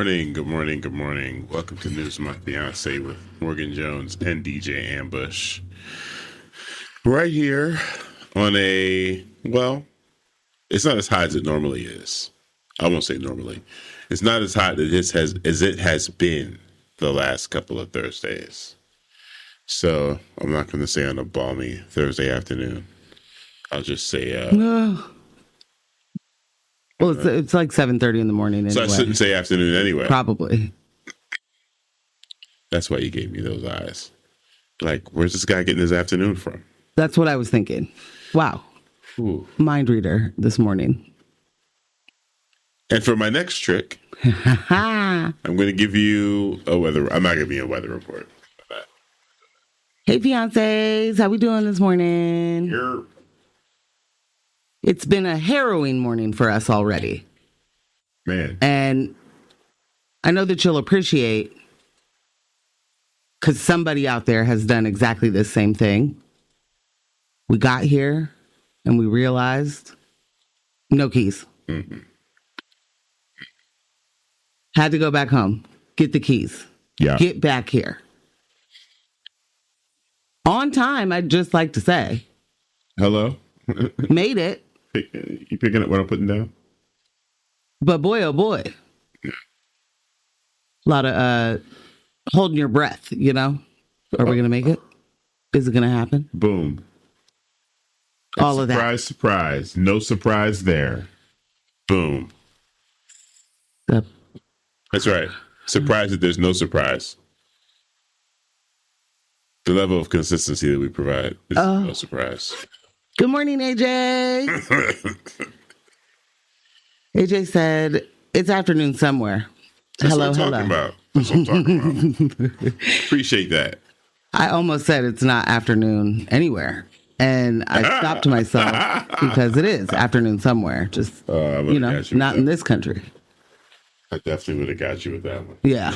morning, good morning, good morning. Welcome to News My Fiancé with Morgan Jones and DJ Ambush. Right here on a, well, it's not as hot as it normally is. I won't say normally. It's not as hot as it has been the last couple of Thursdays. So I'm not going to say on a balmy Thursday afternoon. I'll just say... Well, it's like 7:30 in the morning anyway. So I shouldn't say afternoon anyway. Probably. That's why you gave me those eyes. Like, where's this guy getting his afternoon from? That's what I was thinking. Wow. Ooh. Mind reader this morning. And for my next trick, I'm going to give you a weather... I'm not giving you a weather report. Hey, fiancés. How we doing this morning? Here. It's been a harrowing morning for us already. Man. And I know that you'll appreciate, because somebody out there has done exactly the same thing. We got here and we realized no keys. Mm-hmm. Had to go back home, get the keys, get back here. On time, I'd just like to say. Hello? Made it. You picking up what I'm putting down? But boy, oh boy. A lot of holding your breath, you know? Are we going to make it? Is it going to happen? Boom. All of that. Surprise, surprise. No surprise there. Boom. That's right. Surprise that there's no surprise. The level of consistency that we provide is no surprise. Good morning, AJ. AJ said, it's afternoon somewhere. That's Hello. That's what I'm talking about. Appreciate that. I almost said it's not afternoon anywhere. And I stopped myself because it is afternoon somewhere. Just, not in this country. I definitely would have got you with that one. Yeah.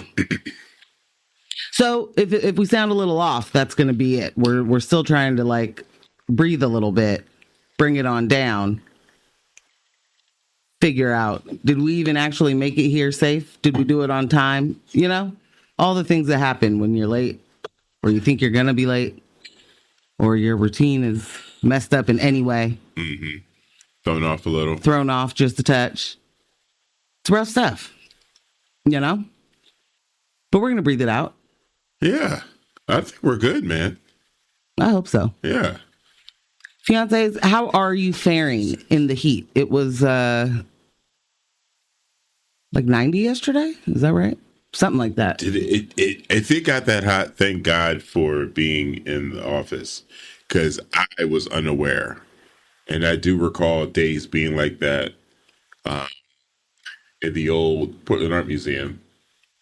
So if we sound a little off, that's going to be it. We're still trying to breathe a little bit, bring it on down, figure out, did we even actually make it here safe? Did we do it on time? You know, all the things that happen when you're late, or you think you're going to be late, or your routine is messed up in any way. Mm-hmm. Thrown off a little. Thrown off just a touch. It's rough stuff, you know? But we're going to breathe it out. Yeah, I think we're good, man. I hope so. Yeah. Fiancés, how are you faring in the heat? It was like 90 yesterday. Is that right? Something like that. If it got that hot, thank God for being in the office, because I was unaware. And I do recall days being like that in the old Portland Art Museum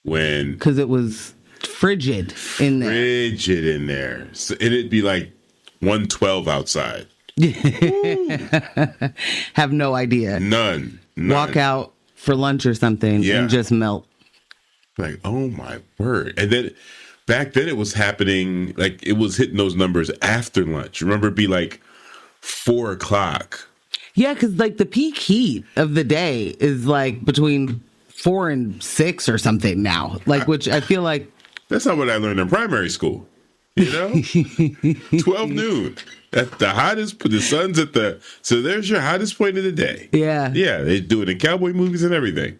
when... Because it was frigid in there. Frigid in there. So it'd be like 112 outside. Have no idea. None. Walk out for lunch or something and just melt. Like, oh my word. And then back then it was happening, like it was hitting those numbers after lunch. Remember, it'd be like 4 o'clock. Yeah, because like the peak heat of the day is like between 4 and 6 or something now. Like, which I feel like. That's not what I learned in primary school. You know? 12 noon. At the hottest, the sun's at the, so there's your hottest point of the day. Yeah. Yeah, they do it in cowboy movies and everything.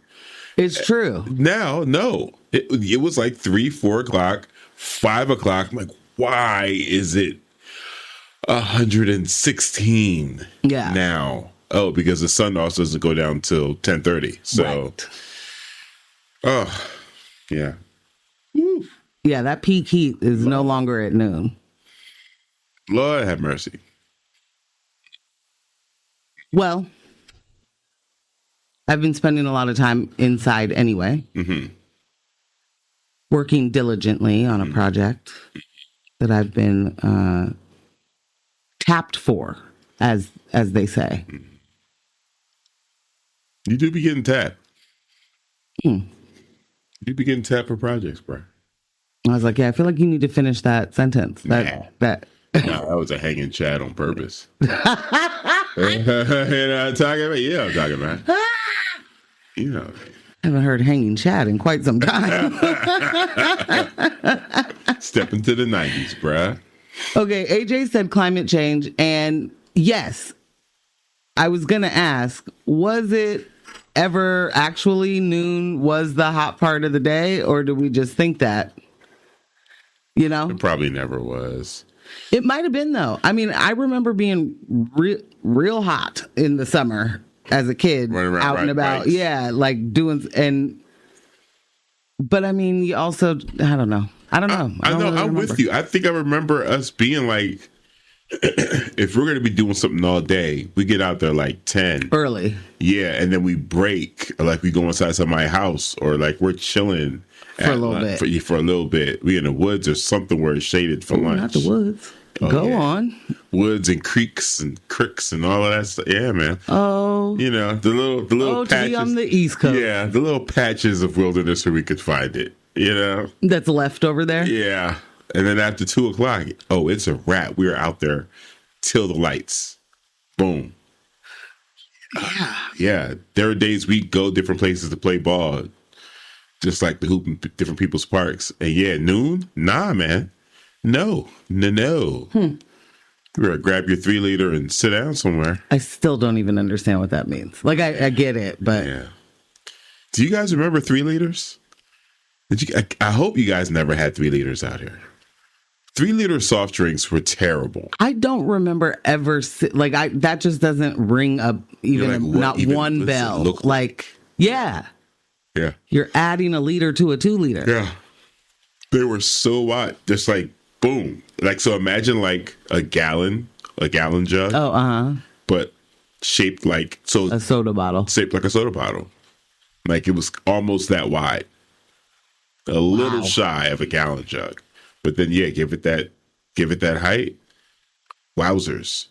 It's true. Now, no. It was like 3, 4 o'clock, 5 o'clock. I'm like, why is it 116 now? Oh, because the sun also doesn't go down till 10:30. So, right. Oh, yeah. Woo. Yeah, that peak heat is no longer at noon. Lord have mercy. Well, I've been spending a lot of time inside anyway, working diligently on a project that I've been tapped for, as they say. You do be getting tapped. You be getting tapped for projects, bro. I was like, yeah, I feel like you need to finish that sentence. That. No, that was a hanging chat on purpose. You know what I'm talking about? Yeah, I'm talking about. You know. Haven't heard hanging Chad in quite some time. Step into the 90s, bruh. Okay, AJ said climate change, and yes, I was going to ask, was it ever actually noon was the hot part of the day, or do we just think that? You know? It probably never was. It might have been, though. I mean, I remember being real hot in the summer as a kid, Running around out and about. bikes. Yeah, like doing, but I mean, you also, I don't know. I don't know. I know. really I'm remember. with you. I think I remember us being like, if we're going to be doing something all day, we get out there like 10. Early. Yeah, and then we break, like we go inside somebody's house, or like we're chilling For a little bit. For a little bit. We in the woods or something where it's shaded for lunch. Not the woods. Oh, Go yeah. on. Woods and creeks and cricks and all of that stuff. Yeah, man. Oh. You know, the little patches. To be on the East Coast. Yeah, the little patches of wilderness where we could find it. You know? That's left over there. Yeah. And then after 2:00, oh, it's a wrap. We were out there till the lights. Boom. Yeah. There are days we go different places to play ball, just like the hoop in different people's parks. And yeah, noon? Nah, man. No. We're going to grab your 3-liter and sit down somewhere. I still don't even understand what that means. Like, I get it, but Yeah. Do you guys remember 3-liters? I hope you guys never had 3-liters out here. 3-liter soft drinks were terrible. I don't remember ever that just doesn't ring up even, You're like, what not even one does it bell. look Like, yeah, Yeah. you're adding a liter to a 2-liter. Yeah. They were so wide. Just like, boom. Like, so imagine like a gallon jug, Oh, but shaped like, a soda bottle. shaped like a soda bottle. Like it was almost that wide. A little shy of a gallon jug. But then, yeah, give it that height. Wowzers.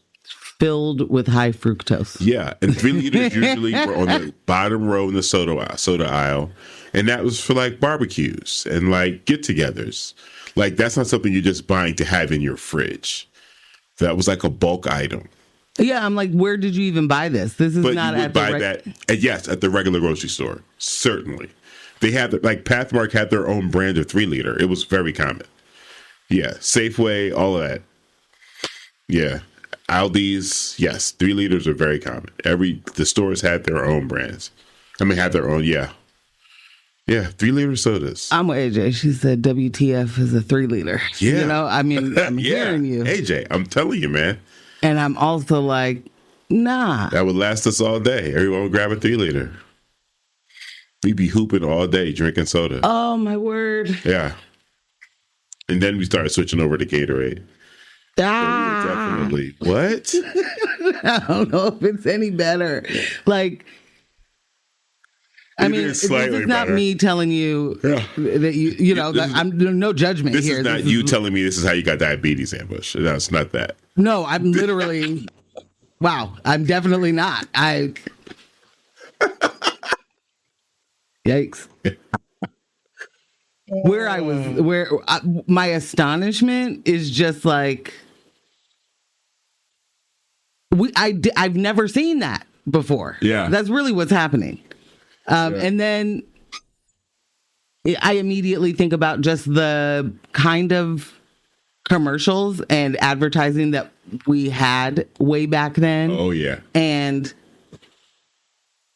Filled with high fructose. Yeah, and 3-liters usually were on the bottom row in the soda aisle, and that was for like barbecues and like get-togethers. Like that's not something you're just buying to have in your fridge. That was like a bulk item. Yeah, I'm like, where did you even buy this? This is But not you would at the buy that, yes, at the regular grocery store. Certainly, they had like Pathmark had their own brand of 3-liter. It was very common. Yeah, Safeway, all of that. Yeah. Aldi's, yes, 3-liters are very common. The stores had their own brands. Had their own, yeah. Yeah, 3-liter sodas. I'm with AJ. She said WTF is a 3-liter. Yeah. You know, I mean, I'm Yeah. hearing you. AJ, I'm telling you, man. And I'm also like, nah. That would last us all day. Everyone would grab a 3-liter. We'd be hooping all day drinking soda. Oh, my word. Yeah. And then we started switching over to Gatorade. Definitely. What? I don't know if it's any better. Like, I mean, this is not better. me telling you that you know, I'm no judgment This here. is not you telling me this is how you got diabetes, Ambush. No, it's not that. No, I'm literally, wow, I'm definitely not. Yikes. My astonishment is just like, I've never seen that before. Yeah. That's really what's happening. And then I immediately think about just the kind of commercials and advertising that we had way back then. Oh, yeah. And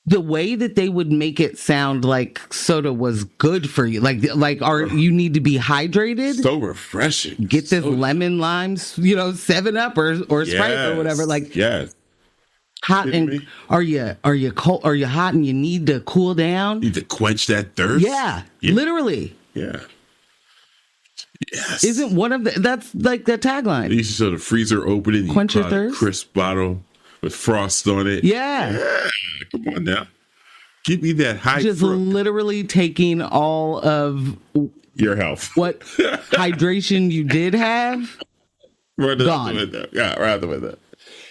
the way that they would make it sound like soda was good for you. You need to be hydrated. So refreshing. Get this lemon lime, 7-Up or Sprite or whatever. Like, yes. hot and are you cold? Are you hot and you need to cool down? Need to quench that thirst. Yeah, literally. Yeah. Yes. Isn't one of that's like the tagline? You show the freezer open and Quench you your got a thirst? crisp bottle with frost on it. Yeah. Come on now. Give me that high Just fruit. literally taking all of Your health. what hydration you did have. Gone. Yeah, right out the window.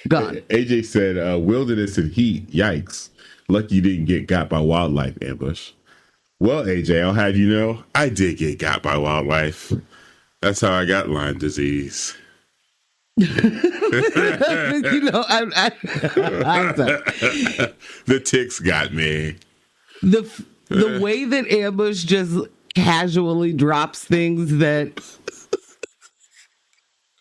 Gone. AJ said, wilderness and heat. Yikes. Lucky you didn't get got by wildlife, Ambush. Well, AJ, I'll have you know, I did get got by wildlife. That's how I got Lyme disease. The The ticks got me. The way that Ambush just casually drops things that,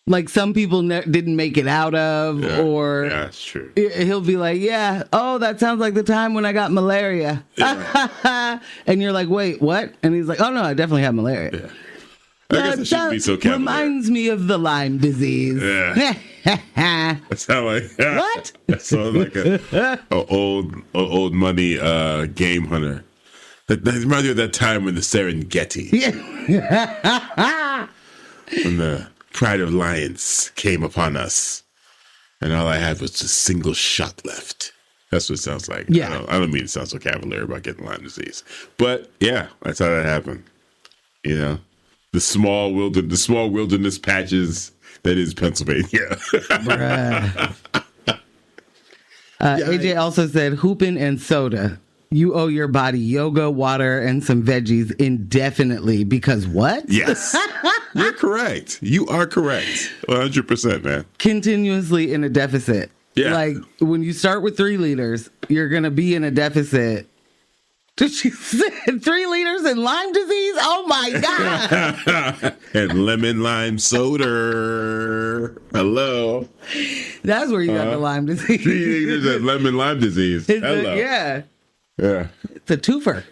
like, some people didn't make it out of, or that's true. He'll be like, "Yeah, oh, that sounds like the time when I got malaria," and you're like, "Wait, what?" And he's like, "Oh no, I definitely had malaria." Yeah. I guess it shouldn't be so cavalier. Reminds me of the Lyme disease. Yeah. That sounds like what? That sounds like a old money game hunter. That reminds me of that time when the Serengeti, when the pride of lions came upon us, and all I had was a single shot left. That's what it sounds like. Yeah, I don't mean to sound so cavalier about getting Lyme disease, but yeah, that's how that happened. You know, the small wilderness patches that is Pennsylvania. AJ also said, "Hoopin' and soda. You owe your body yoga, water, and some veggies indefinitely because what?" Yes. You're correct. You are correct. 100%, man. Continuously in a deficit. Yeah. Like, when you start with 3 liters, you're going to be in a deficit. Did she say 3 liters in Lyme disease? Oh, my God. And lemon lime soda. Hello. That's where you got the Lyme disease. 3 liters of lemon lime disease. Hello. Yeah. Yeah. It's a twofer.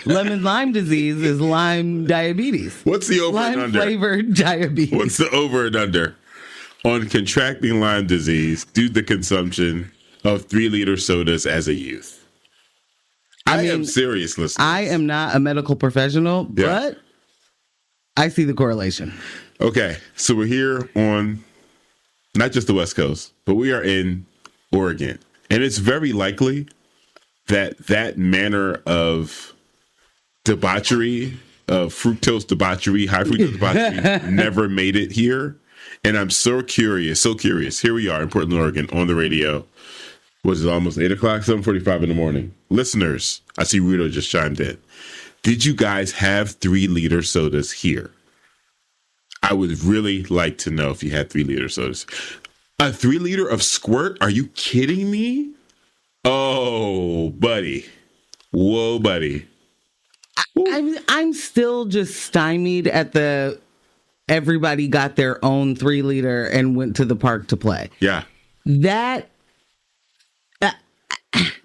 Lemon Lyme disease is Lyme diabetes. What's the over and under? Lyme flavored diabetes. What's the over and under on contracting Lyme disease due to the consumption of 3-liter sodas as a youth? I am serious, listeners. I am not a medical professional, but I see the correlation. Okay, so we're here on not just the West Coast, but we are in Oregon. And it's very likely that manner of debauchery, of fructose debauchery, high fructose debauchery, never made it here. And I'm so curious. Here we are in Portland, Oregon, on the radio. Was it almost 8 o'clock, 7:45 in the morning? Listeners, I see Rudo just chimed in. Did you guys have 3-liter sodas here? I would really like to know if you had 3-liter sodas. A 3-liter of squirt? Are you kidding me? Oh, buddy. Whoa, buddy. I'm still just stymied at the everybody got their own 3-liter and went to the park to play. Yeah. That.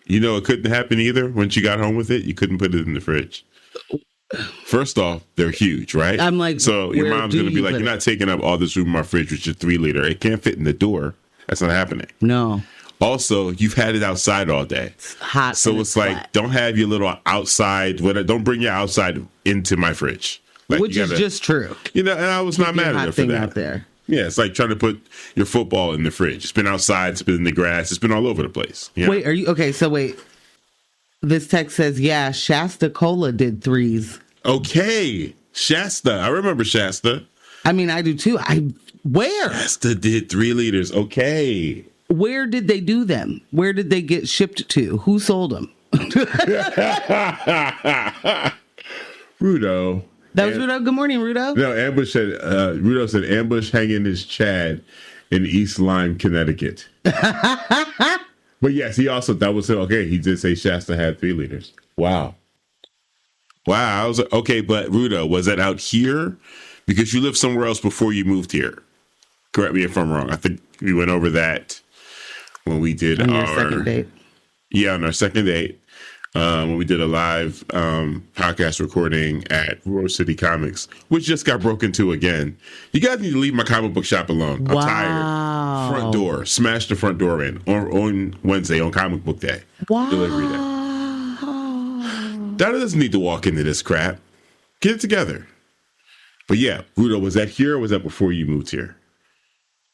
You know, it couldn't happen either. Once you got home with it, you couldn't put it in the fridge. First off, they're huge, right? I'm like, so your mom's going to be like, you're not taking up all this room in my fridge with your 3-liter. It can't fit in the door. That's not happening. No. Also, you've had it outside all day. It's hot. So it's like, flat. Don't have your little outside, don't bring your outside into my fridge. Like, which is just true. You know, and I was not mad at her for that. Out there. Yeah, it's like trying to put your football in the fridge. It's been outside, it's been in the grass, it's been all over the place. Yeah. Wait, are you okay? So wait. This text says, yeah, Shasta Cola did 3s. Okay. Shasta. I remember Shasta. I mean, I do too. Where? Shasta did 3 liters. Okay. Where did they do them? Where did they get shipped to? Who sold them? Rudo. That was Rudo. Good morning, Rudo. No, Ambush said, Rudo said, Ambush hanging his Chad in East Lyme, Connecticut. But yes, he also, that was okay. He did say Shasta had 3 liters. Wow. I was like, okay, but Rudo, was that out here? Because you lived somewhere else before you moved here. Correct me if I'm wrong. I think we went over that when we did our second date. Yeah, on our second date. When we did a live podcast recording at Rose City Comics, which just got broken into again. You guys need to leave my comic book shop alone. I'm tired. Front door. Smash the front door in on Wednesday on Comic Book Day. Wow. Delivery day. Donna doesn't need to walk into this crap. Get it together. But yeah, Rudo, was that here or was that before you moved here?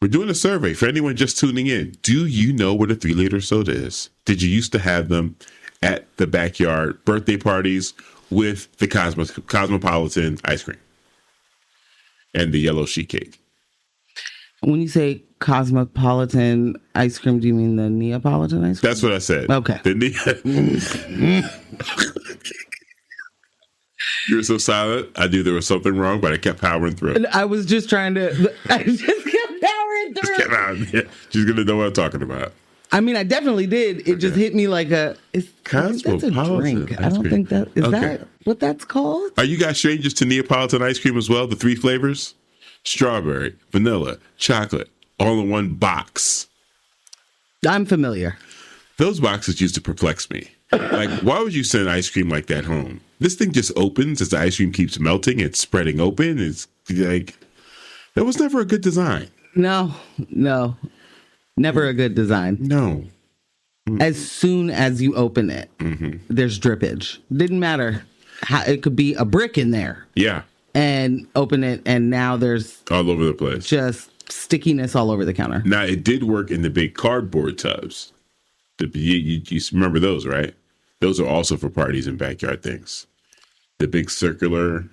We're doing a survey for anyone just tuning in. Do you know what a 3-liter soda is? Did you used to have them at the backyard birthday parties with the Cosmopolitan ice cream and the yellow sheet cake? When you say Cosmopolitan ice cream, do you mean the Neapolitan ice cream? That's what I said. Okay. You were so silent. I knew there was something wrong, but I kept powering through. I was just trying to. I just kept powering through. Yeah, she's going to know what I'm talking about. I mean, I definitely did. It just hit me like a. That's a Cosmopolitan drink. ice I don't cream. think that is Okay. that what that's called. Are you guys strangers to Neapolitan ice cream as well? The 3 flavors? Strawberry, vanilla, chocolate, all in one box. I'm familiar. Those boxes used to perplex me. Like, why would you send ice cream like that home? This thing just opens as the ice cream keeps melting. It's spreading open. It's like, that was never a good design. No. Never a good design. No. As soon as you open it, there's drippage. Didn't matter how it could be a brick in there. Yeah. And open it, and now there's All over the place. just stickiness all over the counter. Now, it did work in the big cardboard tubs. You remember those, right? Those are also for parties and backyard things. The big circular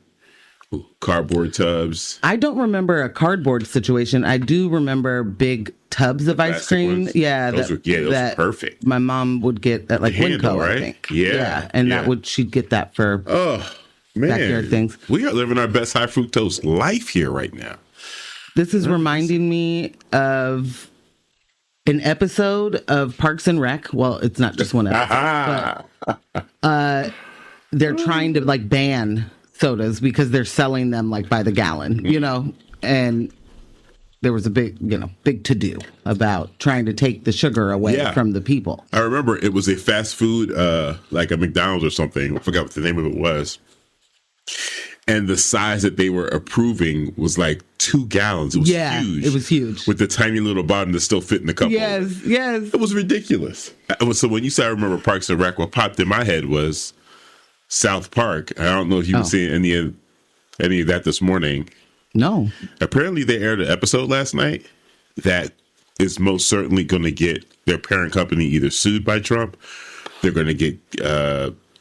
cardboard tubs. I don't remember a cardboard situation. I do remember big tubs of ice cream. Ones. Yeah, those were perfect. My mom would get at like Handle, Winco, right? I think. Yeah, and yeah. she'd get that for Man, backyard things. We are living our best high fructose life here right now. This is reminding me of an episode of Parks and Rec. Well, it's not just one episode, but they're trying to like ban sodas because they're selling them like by the gallon, and there was a big to-do about trying to take the sugar away from the people. I remember it was a fast food, like a McDonald's or something. I forgot what the name of it was. And the size that they were approving was like 2 gallons. It was huge. It was huge. With the tiny little bottom that still fit in the cup. Yes. It was ridiculous. So when you said I remember Parks and Rec, what popped in my head was South Park. I don't know if you were seeing any of that this morning. No. Apparently they aired an episode last night that is most certainly going to get their parent company either sued by Trump, they're going to get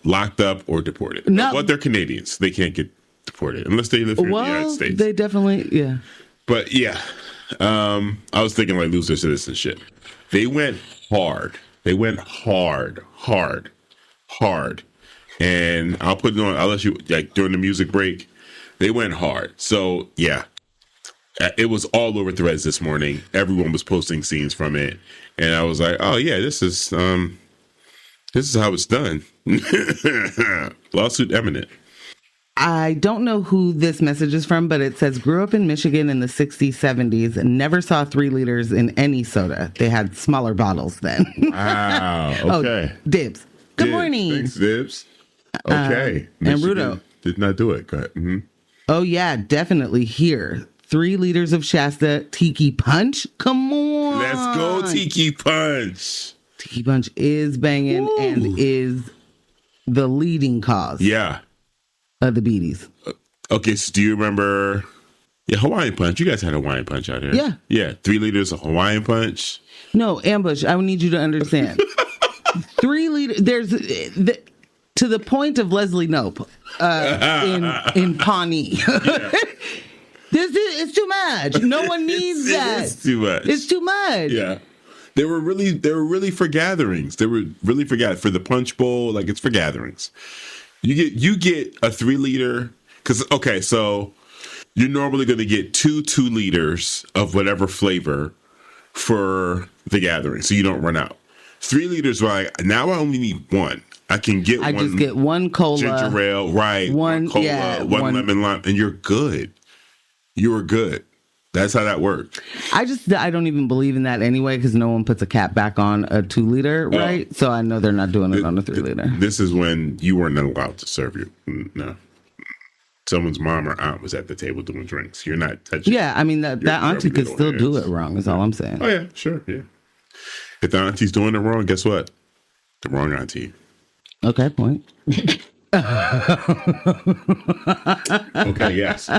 locked up or deported. No. But they're Canadians. They can't get deported unless they live here in the United States. They definitely, yeah. But yeah, I was thinking like lose their citizenship. They went hard. They went hard. And I'll put it on, I'll let you, like during the music break, they went hard. So yeah, it was all over Threads this morning. Everyone was posting scenes from it. And I was like, oh yeah, this is how it's done. Lawsuit imminent. I don't know who this message is from, but it says, grew up in Michigan in the 60s, 70s, and never saw 3 liters in any soda. They had smaller bottles then. Wow. Okay. Dibbs. Good morning. Thanks, Dibbs. Okay. And Rudo. Did not do it. Go ahead. Mm-hmm. Oh, yeah, definitely here. 3 liters of Shasta Tiki Punch. Come on. Let's go, Tiki Punch. Tiki Punch is banging and is the leading cause. Yeah. Of the beaties. Okay, so do you remember Hawaiian Punch? You guys had Hawaiian Punch out here. Yeah. Yeah, 3 liters of Hawaiian Punch. No, Ambush, I would need you to understand. 3 liters, to the point of Leslie Knope in Pawnee. Yeah. It's too much. No one needs that. It's too much. It's too much. Yeah. They were really for gatherings. They were really for the punch bowl, like it's for gatherings. You get a 3 liter so you're normally going to get 2 liters of whatever flavor for the gathering, so you don't run out. 3 liters, right? Now I only need 1. I can get one. I just get 1 cola, ginger ale, right? One cola, one lemon lime, and you're good. You are good. That's how that worked. I don't even believe in that anyway, because no one puts a cap back on a 2 liter, right? So I know they're not doing it on a 3 liter. This is when you weren't allowed to serve you. No. Someone's mom or aunt was at the table doing drinks. You're not touching. Yeah, I mean, that auntie could still do it wrong, is all I'm saying. Oh, yeah, sure, yeah. If the auntie's doing it wrong, guess what? The wrong auntie. Okay, point. Okay, yes.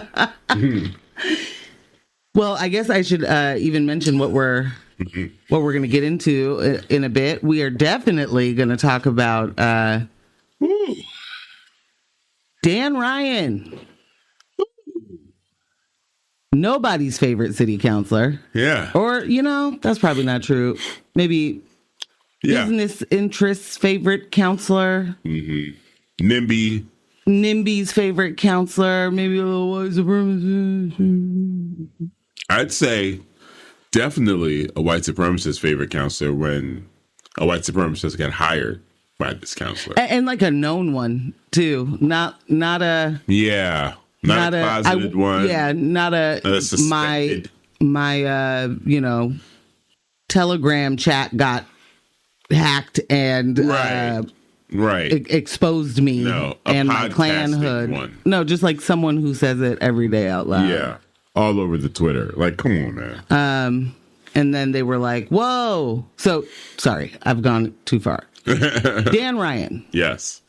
Well, I guess I should even mention what we're going to get into in a bit. We are definitely going to talk about Dan Ryan, nobody's favorite city councilor. Yeah. Or, that's probably not true. Maybe business interests favorite councilor. Mm-hmm. NIMBY's favorite councilor. Maybe a little white supremacist. I'd say definitely a white supremacist favorite counselor when a white supremacist got hired by this counselor. And like a known one too, not a Yeah, not a closeted one. Yeah, not a suspected. my Telegram chat got hacked and exposed me and my clan hood. One. No, just like someone who says it every day out loud. Yeah, all over the Twitter. Like, come on, man. And then they were like, "Whoa!" So sorry, I've gone too far. Dan Ryan. Yes.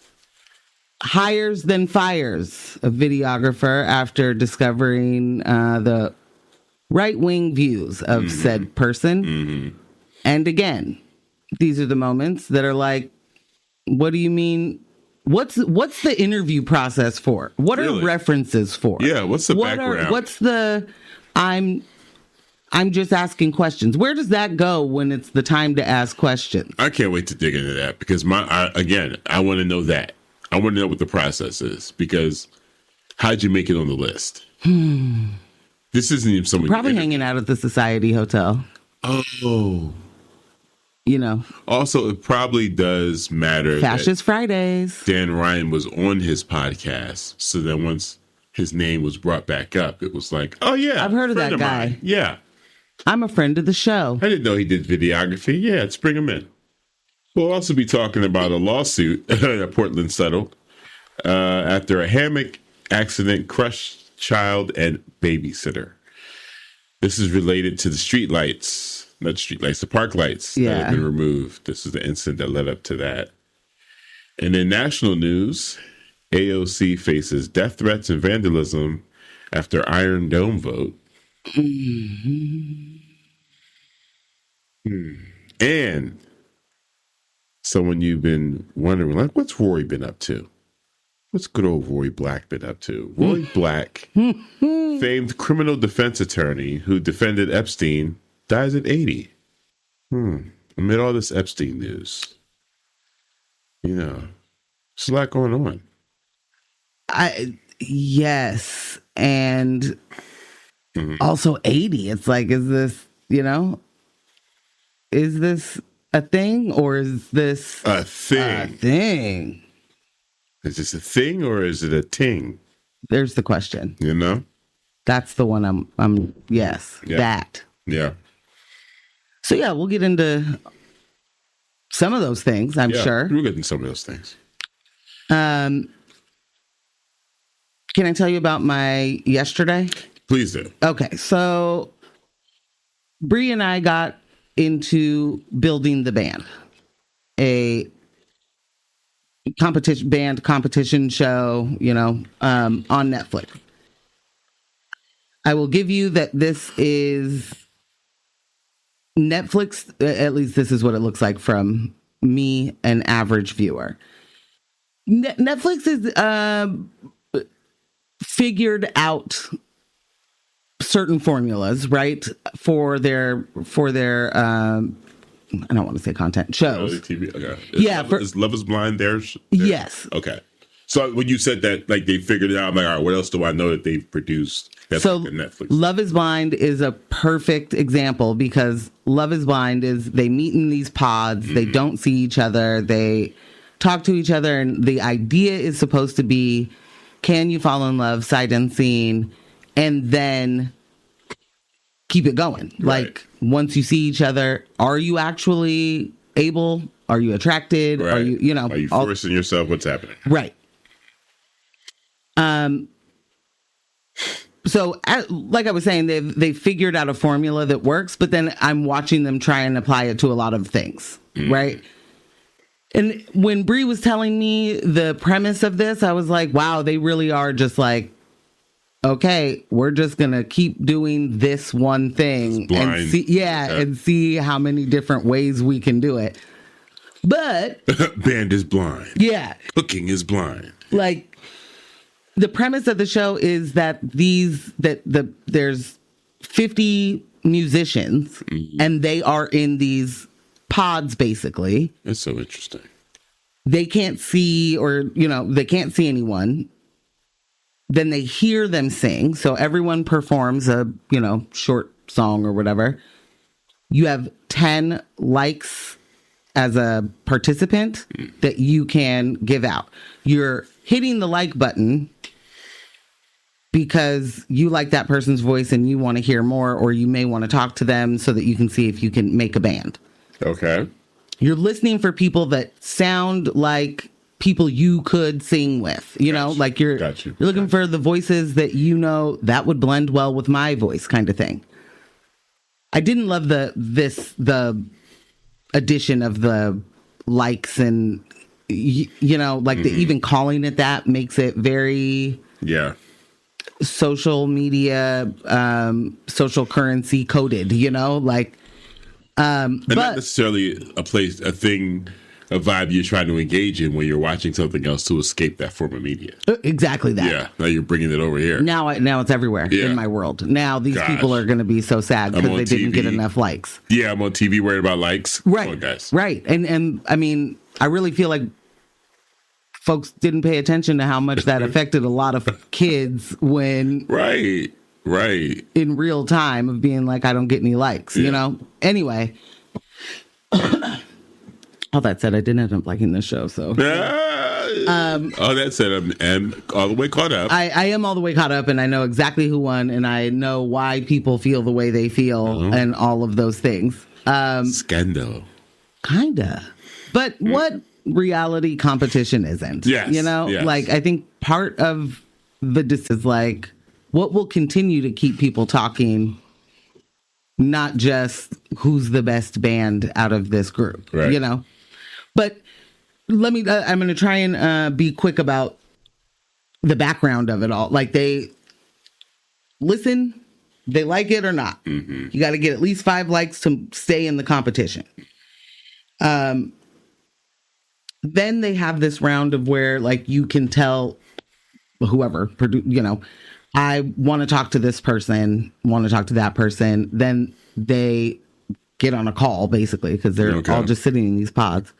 Hires then fires a videographer after discovering the right-wing views of said person. Mm-hmm. And again, these are the moments that are like, what do you mean? What's the interview process for? What are references for? Yeah, what's the background? What's the I'm just asking questions. Where does that go when it's the time to ask questions? I can't wait to dig into that because I want to know that. I want to know what the process is because how'd you make it on the list? This isn't even someone probably hanging out at the Society Hotel. Oh. Also, it probably does matter. Fascist Fridays. Dan Ryan was on his podcast. So then once his name was brought back up, it was like, oh, yeah. I've heard of that guy. Mine. Yeah. I'm a friend of the show. I didn't know he did videography. Yeah, let's bring him in. We'll also be talking about a lawsuit that Portland settled after a hammock accident crushed child and babysitter. This is related to the street lights. Not street lights, the park lights that have been removed. This is the incident that led up to that. And in national news, AOC faces death threats and vandalism after Iron Dome vote. And someone you've been wondering, like, what's Rory been up to? What's good old Rory Black been up to? Rory Black, famed criminal defense attorney who defended Epstein, dies at 80. Amid all this Epstein news, there's a lot going on. Yes. And also 80. It's like, is this a thing or is this a thing? A thing. Is this a thing or is it a ting? There's the question. That's the one I'm yes. Yeah. That. Yeah. So yeah, we'll get into some of those things, I'm sure. We'll get into some of those things. Can I tell you about my yesterday? Please do. Okay, so Bree and I got into building the band, a competition show, on Netflix. I will give you that this is Netflix, at least this is what it looks like from me, an average viewer. Netflix is figured out certain formulas, right, for their I don't want to say content shows. TV. Okay. Is Love is Blind theirs? Yes. Okay. So when you said that, like, they figured it out, I'm like, all right, what else do I know that they've produced? So Netflix. Love is Blind is a perfect example because Love is Blind is they meet in these pods. They don't see each other. They talk to each other. And the idea is supposed to be, can you fall in love sight unseen? And then keep it going. Right. Like, once you see each other, are you actually able? Are you attracted? Right. Are you, Are you forcing yourself? What's happening? Right. So, like I was saying, they figured out a formula that works, but then I'm watching them try and apply it to a lot of things, right? And when Bree was telling me the premise of this, I was like, wow, they really are just like, okay, we're just going to keep doing this one thing and see, and see how many different ways we can do it. But band is blind. Yeah. Cooking is blind. Like, the premise of the show is that there's 50 musicians and they are in these pods, basically. That's so interesting. They can't see they can't see anyone. Then they hear them sing. So everyone performs a, short song or whatever. you have 10 likes as a participant that you can give out. You're hitting the like button because you like that person's voice and you want to hear more, or you may want to talk to them so that you can see if you can make a band. Okay. You're listening for people that sound like people you could sing with, you know, like you're looking for the voices that, you know, that would blend well with my voice kind of thing. I didn't love the addition of the likes and, you know, like even calling it that makes it very social media, social currency coded, you know, like, and but not necessarily a vibe you're trying to engage in when you're watching something else to escape that form of media. Exactly that. Yeah. Now you're bringing it over here. Now it's everywhere in my world. Now these people are going to be so sad because they didn't get enough likes. Yeah, I'm on TV worried about likes. Right. Come on, guys. Right. And I mean, I really feel like folks didn't pay attention to how much that affected a lot of kids when Right. in real time of being like, I don't get any likes, you know? Anyway. All that said, I didn't end up liking this show, so. All that said, I'm all the way caught up. I am all the way caught up, and I know exactly who won, and I know why people feel the way they feel, and all of those things. Scandal. Kinda. But what reality competition isn't? Yes. You know? Yes. Like, I think part of this is like, what will continue to keep people talking, not just who's the best band out of this group, you know? But I'm going to try and be quick about the background of it all. Like, they listen, they like it or not. You got to get at least 5 likes to stay in the competition. Then they have this round of where, like, you can tell whoever, you know, I want to talk to this person, want to talk to that person. Then they get on a call, basically, because they're all just sitting in these pods.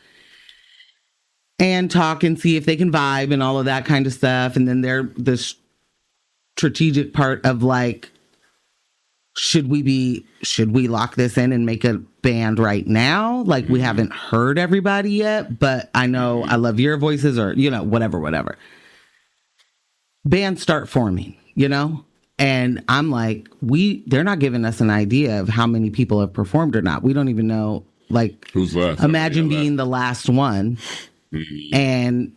And talk and see if they can vibe and all of that kind of stuff. And then they're the strategic part of like, should we lock this in and make a band right now? Like, we haven't heard everybody yet, but I know I love your voices, or, you know, whatever. Bands start forming, you know? And I'm like, they're not giving us an idea of how many people have performed or not. We don't even know, like, who's left. Imagine being the last one. And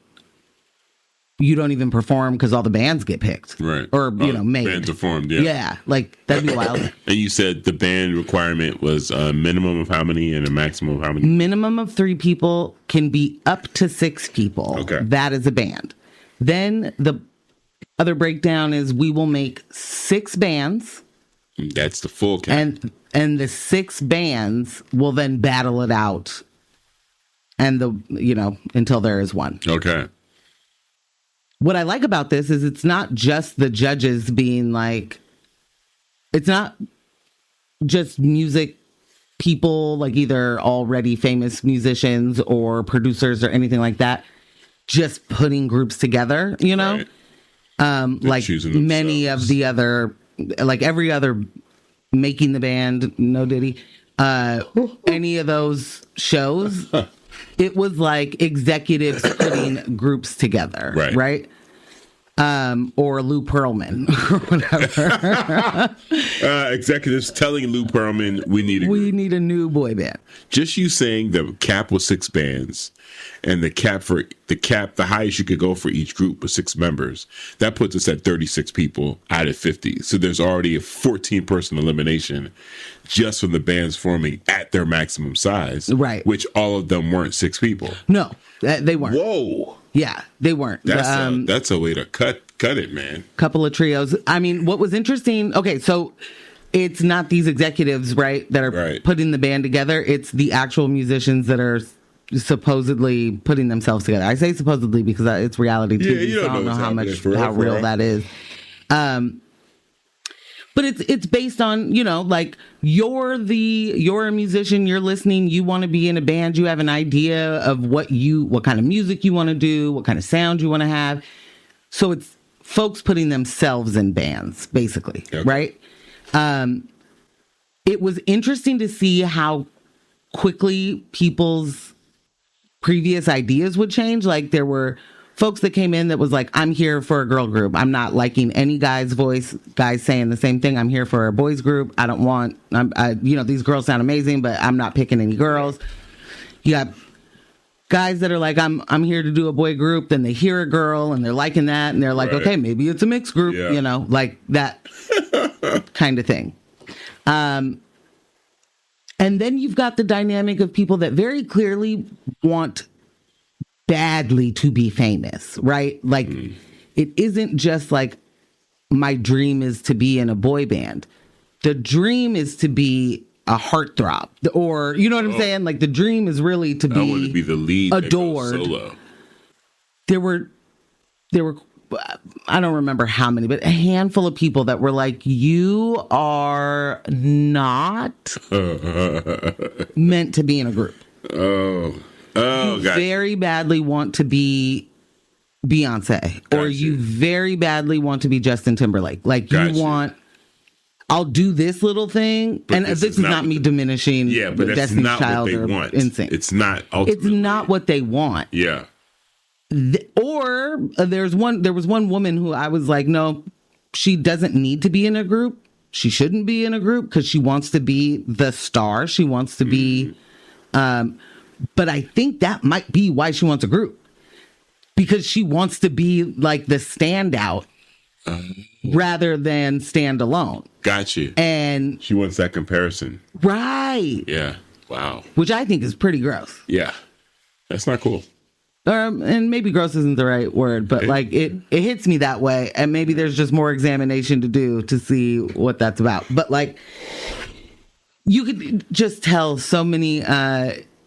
you don't even perform because all the bands get picked. Right. Or, you know, made. Bands are formed, Yeah, like, that'd be wild. And you said the band requirement was a minimum of how many and a maximum of how many? Minimum of 3 people, can be up to 6 people. Okay. That is a band. Then the other breakdown is we will make 6 bands. That's the full count. And the 6 bands will then battle it out. And until there is one. Okay. What I like about this is it's not just the judges being like, it's not just music people, like either already famous musicians or producers or anything like that, just putting groups together, you know? Right. Like many of the other, like every other Making the Band, No Diddy, any of those shows, it was like executives putting groups together, right? Or Lou Pearlman or whatever. Executives telling Lou Pearlman, we need a new boy band. Just you saying the cap was 6 bands, and the highest you could go for each group was 6 members. That puts us at 36 people out of 50. So there's already a 14-person elimination just from the bands forming at their maximum size, right? Which all of them weren't 6 people. No, they weren't. Whoa. Yeah, they weren't. That's a way to cut it, man. Couple of trios. I mean, what was interesting, okay, so it's not these executives, right, that are putting the band together. It's the actual musicians that are supposedly putting themselves together. I say supposedly because it's reality TV, you don't so I don't know how real that is. But it's based on, like you're a musician, you're listening, you want to be in a band, you have an idea of what kind of music you want to do, what kind of sound you want to have. So it's folks putting themselves in bands, basically, right? it was interesting to see how quickly people's previous ideas would change. Like there were folks that came in that was like, I'm here for a girl group. I'm not liking any guy's voice, guys saying the same thing. I'm here for a boys group. I don't want, these girls sound amazing, but I'm not picking any girls. You got guys that are like, I'm here to do a boy group. Then they hear a girl and they're liking that. And they're like, okay, maybe it's a mixed group, like that kind of thing. And then you've got the dynamic of people that very clearly want badly to be famous, right? Like it isn't just like my dream is to be in a boy band. The dream is to be a heartthrob, or you know what I'm saying? Like the dream is really to be, I want to be the lead, adored. Solo. There were, I don't remember how many, but a handful of people that were like, you are not meant to be in a group. You gotcha. very badly want to be Beyonce, or you very badly want to be Justin Timberlake. Like you want, I'll do this little thing, but and this is not me diminishing. Yeah, but that's Destiny's not Child what they want. Instinct. It's not. Ultimately. It's not what they want. Yeah. There was one woman who I was like, no, she doesn't need to be in a group. She shouldn't be in a group because she wants to be the star. She wants to be, but I think that might be why she wants a group, because she wants to be like the standout rather than stand alone. Got you. And she wants that comparison. Right. Yeah. Wow. Which I think is pretty gross. Yeah. That's not cool. And maybe gross isn't the right word, but like it hits me that way. And maybe there's just more examination to do to see what that's about. But like, you could just tell so many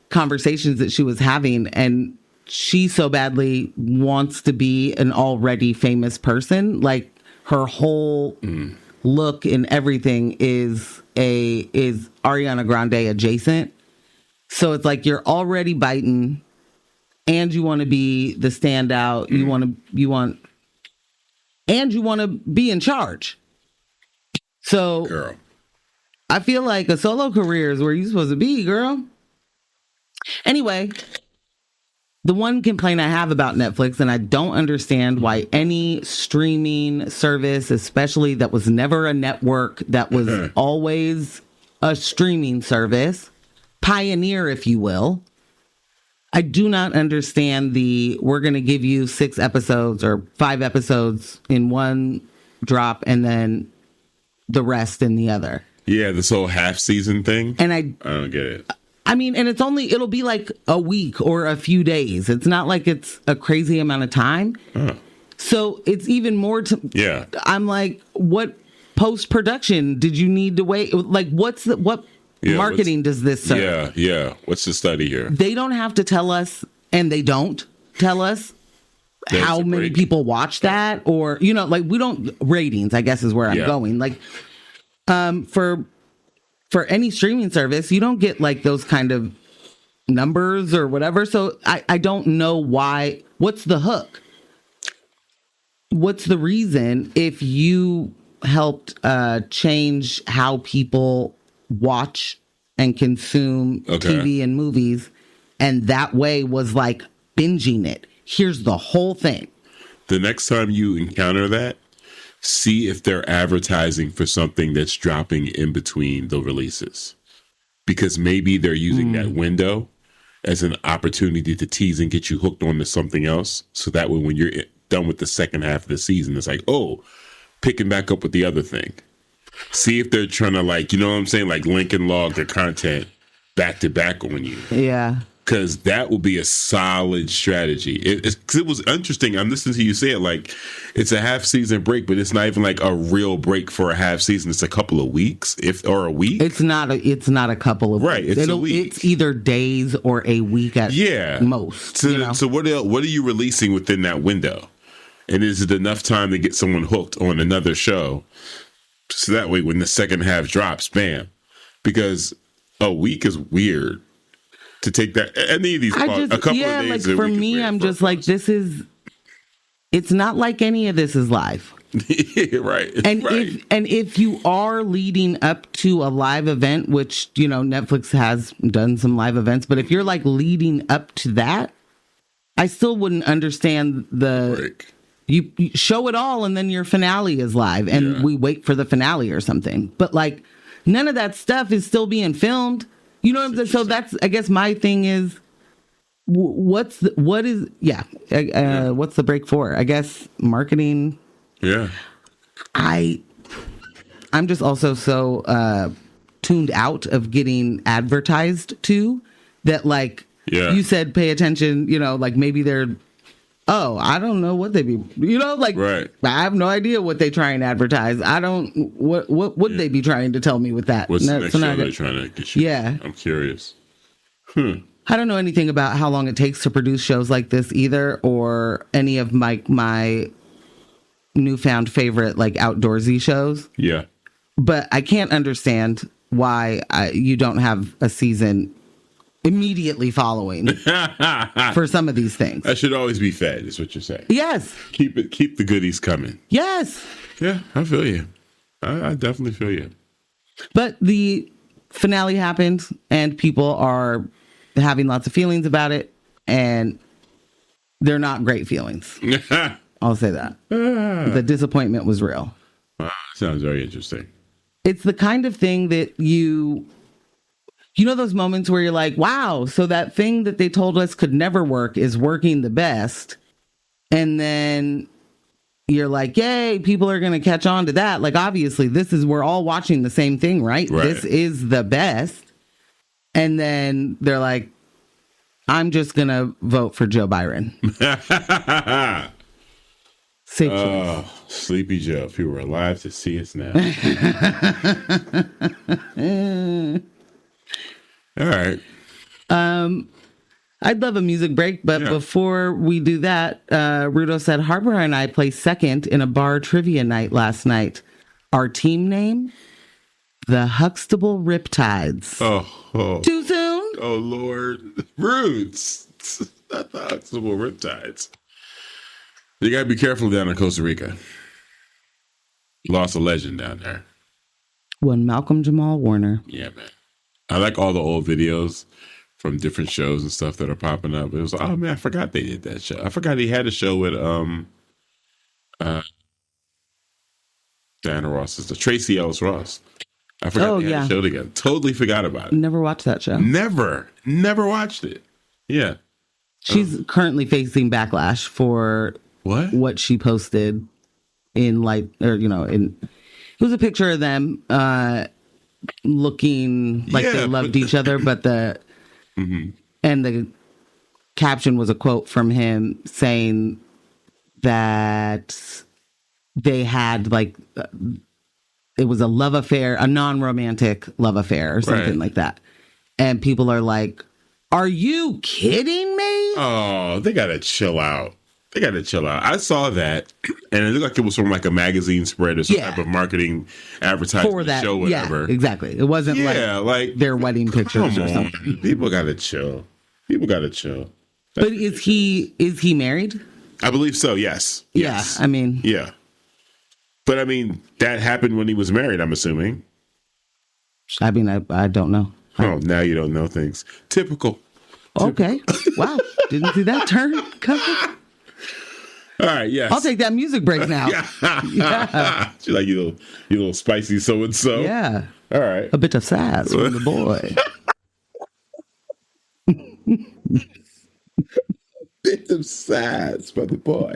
conversations that she was having, and she so badly wants to be an already famous person. Like her whole look and everything is Ariana Grande adjacent. So it's like you're already biting, and you want to be the standout. You want to be in charge. So girl, I feel like a solo career is where you're supposed to be, girl. Anyway, the one complaint I have about Netflix, and I don't understand why any streaming service, especially that was never a network, that was always a streaming service, pioneer, if you will. I do not understand we're going to give you 6 episodes or 5 episodes in one drop and then the rest in the other. Yeah, this whole half season thing. And I don't get it. I mean, and it'll be like a week or a few days. It's not like it's a crazy amount of time. So it's even more yeah. I'm like, what post-production did you need to wait? Like, what marketing does this serve? Yeah. What's the study here? They don't have to tell us, and they don't tell us how many people watch that, or, like we don't, ratings, I guess is where I'm going. Like, for any streaming service, you don't get like those kind of numbers or whatever. So I don't know why. What's the hook? What's the reason if you helped change how people watch and consume TV and movies, and that way was like binging it? Here's the whole thing. The next time you encounter that, see if they're advertising for something that's dropping in between the releases, because maybe they're using that window as an opportunity to tease and get you hooked on to something else. So that way, when you're done with the second half of the season, it's like, oh, picking back up with the other thing. See if they're trying to, like, you know what I'm saying? Like link and log their content back to back on you. Yeah. Because that will be a solid strategy. It was interesting. I'm listening to you say it like it's a half season break, but it's not even like a real break for a half season. It's a couple of weeks, or a week. It's not a couple of right. weeks. It's a week. It's either days or a week at most. So what are you releasing within that window? And is it enough time to get someone hooked on another show? So that way, when the second half drops, bam. Because a week is weird. To take that, any of these, a couple of days. Like for me, I'm just like, it's not like any of this is live. Right. And right. if you are leading up to a live event, which, you know, Netflix has done some live events, but if you're like leading up to that, I still wouldn't understand the Break. you show it all and then your finale is live and we wait for the finale or something. But like none of that stuff is still being filmed. You know what I'm saying? So that's, I guess my thing is, what's the break for? I guess marketing. Yeah. I'm just also so tuned out of getting advertised to that, like you said, pay attention, you know, like maybe they're, I don't know what they be, you know, like I have no idea what they try and advertise. I don't, what would they be trying to tell me with that? What's the next show they're trying to get you? Yeah. I'm curious. I don't know anything about how long it takes to produce shows like this either, or any of my newfound favorite like outdoorsy shows. Yeah. But I can't understand why you don't have a season immediately following for some of these things. That should always be fed, is what you're saying. Yes. Keep the goodies coming. Yes. Yeah, I feel you. I definitely feel you. But the finale happened and people are having lots of feelings about it, and they're not great feelings. I'll say that. The disappointment was real. Sounds very interesting. It's the kind of thing that you know those moments where you're like, wow, so that thing that they told us could never work is working the best. And then you're like, yay, people are going to catch on to that. Like, obviously, we're all watching the same thing, right? This is the best. And then they're like, I'm just going to vote for Joe Byron. Sleepy Joe, if you were alive to see us now. All right. I'd love a music break, but before we do that, Rudo said Harper and I placed second in a bar trivia night last night. Our team name, the Huxtable Riptides. Oh. Too soon? Oh, Lord. Roots. Not the Huxtable Riptides. You got to be careful down in Costa Rica. Lost a legend down there. One Malcolm Jamal Warner. Yeah, man. I like all the old videos from different shows and stuff that are popping up. It was like, oh man, I forgot they did that show. I forgot he had a show with Diana Ross, the Tracy Ellis Ross. I forgot they had a show together. Totally forgot about it. Never watched that show. Never watched it. Yeah. She's currently facing backlash for what she posted in it was a picture of them looking like they loved each other, but and the caption was a quote from him saying that they had it was a love affair, a non-romantic love affair or something like that. And people are like, are you kidding me? Oh, they gotta chill out. I saw that, and it looked like it was from like a magazine spread or some type of marketing advertising for that show, whatever. Yeah, exactly. It wasn't like their wedding pictures or something. People gotta chill. But is he married? I believe so. Yes. Yeah. I mean. Yeah. But I mean, that happened when he was married, I'm assuming. I mean, I don't know. Oh, now you don't know things. Typical. Okay. Wow. Didn't see that turn coming. All right, yes. I'll take that music break now. Yeah. She's like, you little spicy so-and-so. Yeah. All right. A bit of sass from the boy. Bit of sass from the boy.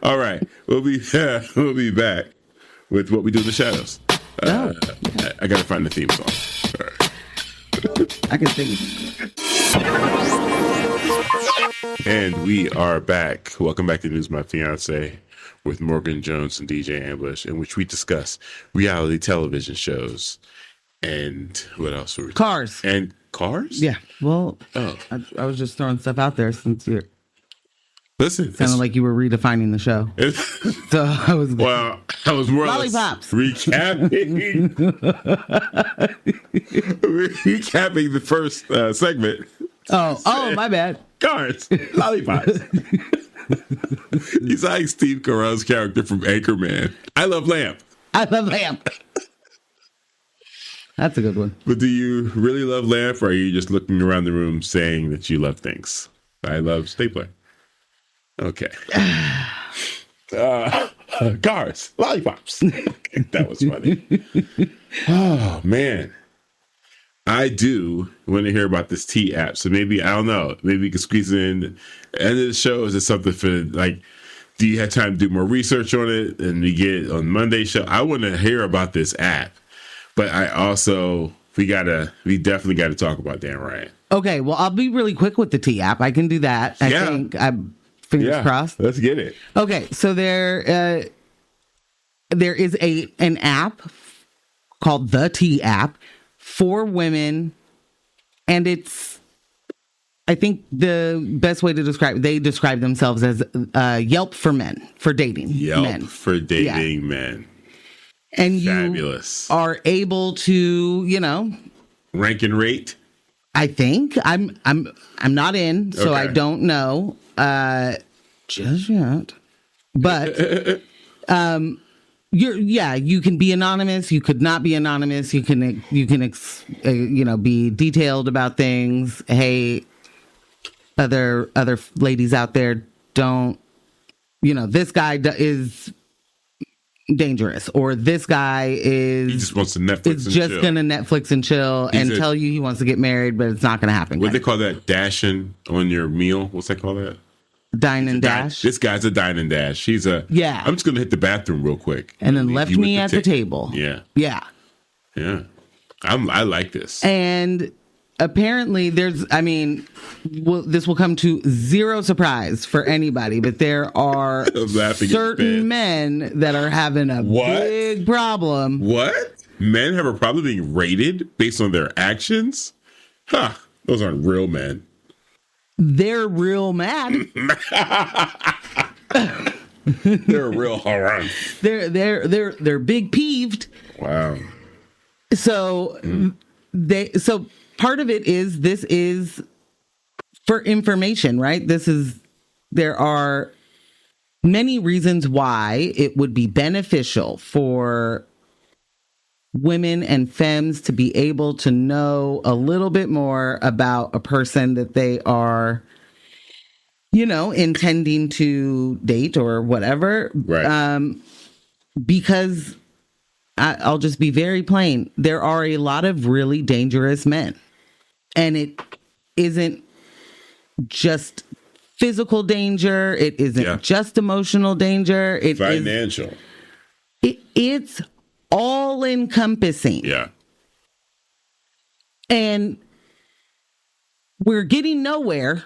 All right. We'll be back with What We Do in the Shadows. I got to find the theme song. All right. I can sing. And we are back. Welcome back to News My Fiancé with Morgan Jones and DJ Ambush, in which we discuss reality television shows and what else were we Cars. And cars? Yeah. Well, I was just throwing stuff out there since you're. Listen, sounded like you were redefining the show. So I was. Well, I was more lollipops. Recapping the first segment. Oh, my bad. Cars, lollipops. He's like Steve Carell's character from Anchorman. I love lamp. I love lamp. That's a good one. But do you really love lamp, or are you just looking around the room saying that you love things? I love stapler. Okay. Cars, lollipops. That was funny. Oh, man. I do want to hear about this T app. So maybe, I don't know, maybe we can squeeze in the end of the show. Is it something for, like, do you have time to do more research on it and we get it on Monday's show? I want to hear about this app. But I also, we definitely got to talk about Dan Ryan. Okay, well, I'll be really quick with the T app. I can do that. I think fingers crossed. Let's get it. Okay, so there is an app called the T app for women, and it's, I think the best way to they describe themselves as Yelp for men, for dating men. For dating men. And Fabulous. You are able to, rank and rate. I think I'm not in, so I don't know just yet. But you can be anonymous. You could not be anonymous. You can be detailed about things. Hey, other ladies out there, don't, this guy is dangerous, or this guy he just wants to Netflix and chill. Gonna Netflix and chill and tell you he wants to get married, but it's not gonna happen. What do they call that? Dashing on your meal? What's that called? That dine and dash. This guy's a dine and dash. I'm just gonna hit the bathroom real quick, and then left me at the table. Yeah. I like this. And apparently, this will come to zero surprise for anybody, but there are certain men that are having a big problem. What? Men have a problem being rated based on their actions? Huh. Those aren't real men. They're real mad. They're real hard. They're big peeved. Wow. So part of it is, this is for information, right? There are many reasons why it would be beneficial for women and femmes to be able to know a little bit more about a person that they are, intending to date or whatever. Right. Because I'll just be very plain. There are a lot of really dangerous men. And it isn't just physical danger. It isn't just emotional danger. It financial. It's all encompassing. Yeah. And we're getting nowhere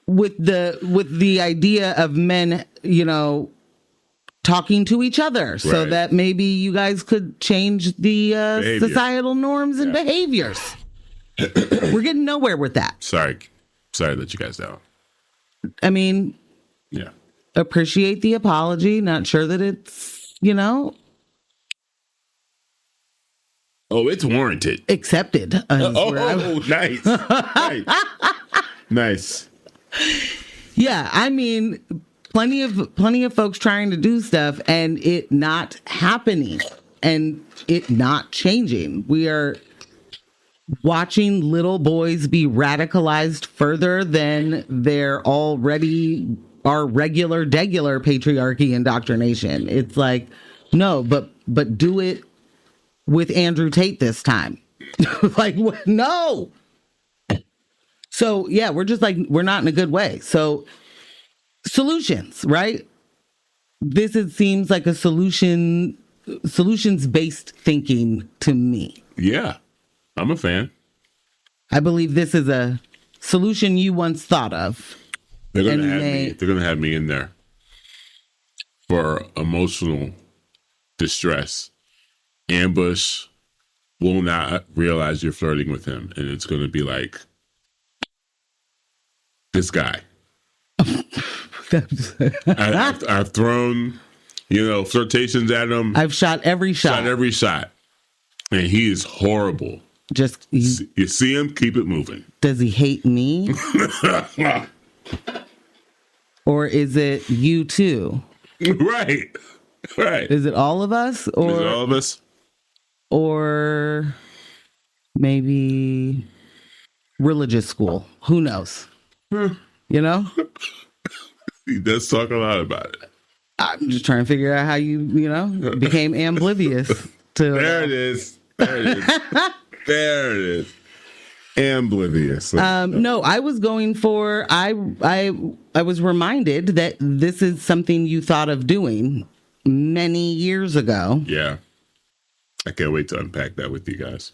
with the idea of men, talking to each other, so that maybe you guys could change the societal norms and behaviors. We're getting nowhere with that. Sorry to let you guys down. Appreciate the apology. Not sure that it's, Oh, it's warranted. Accepted. Nice. Nice. Yeah, plenty of folks trying to do stuff and it not happening and it not changing. We are watching little boys be radicalized further than their already our regular degular patriarchy indoctrination. It's like, no, but do it with Andrew Tate this time. Like, no. So yeah, we're just like, we're not in a good way. So solutions, right? Seems like a solutions-based thinking to me. Yeah, I'm a fan. I believe this is a solution you once thought of. They're gonna have me in there for emotional distress. Ambush will not realize you're flirting with him, and it's gonna be like, this guy. I've thrown, flirtations at him. I've shot every shot. And he is horrible. You see him, keep it moving. Does he hate me? Or is it you too? Right. Right. Is it all of us? Is it all of us? Or maybe religious school? Who knows? You know? He does talk a lot about it. I'm just trying to figure out how you became oblivious to. There it is. There it is. There it is. Oblivious. No, I was going for. I was reminded that this is something you thought of doing many years ago. Yeah. I can't wait to unpack that with you guys.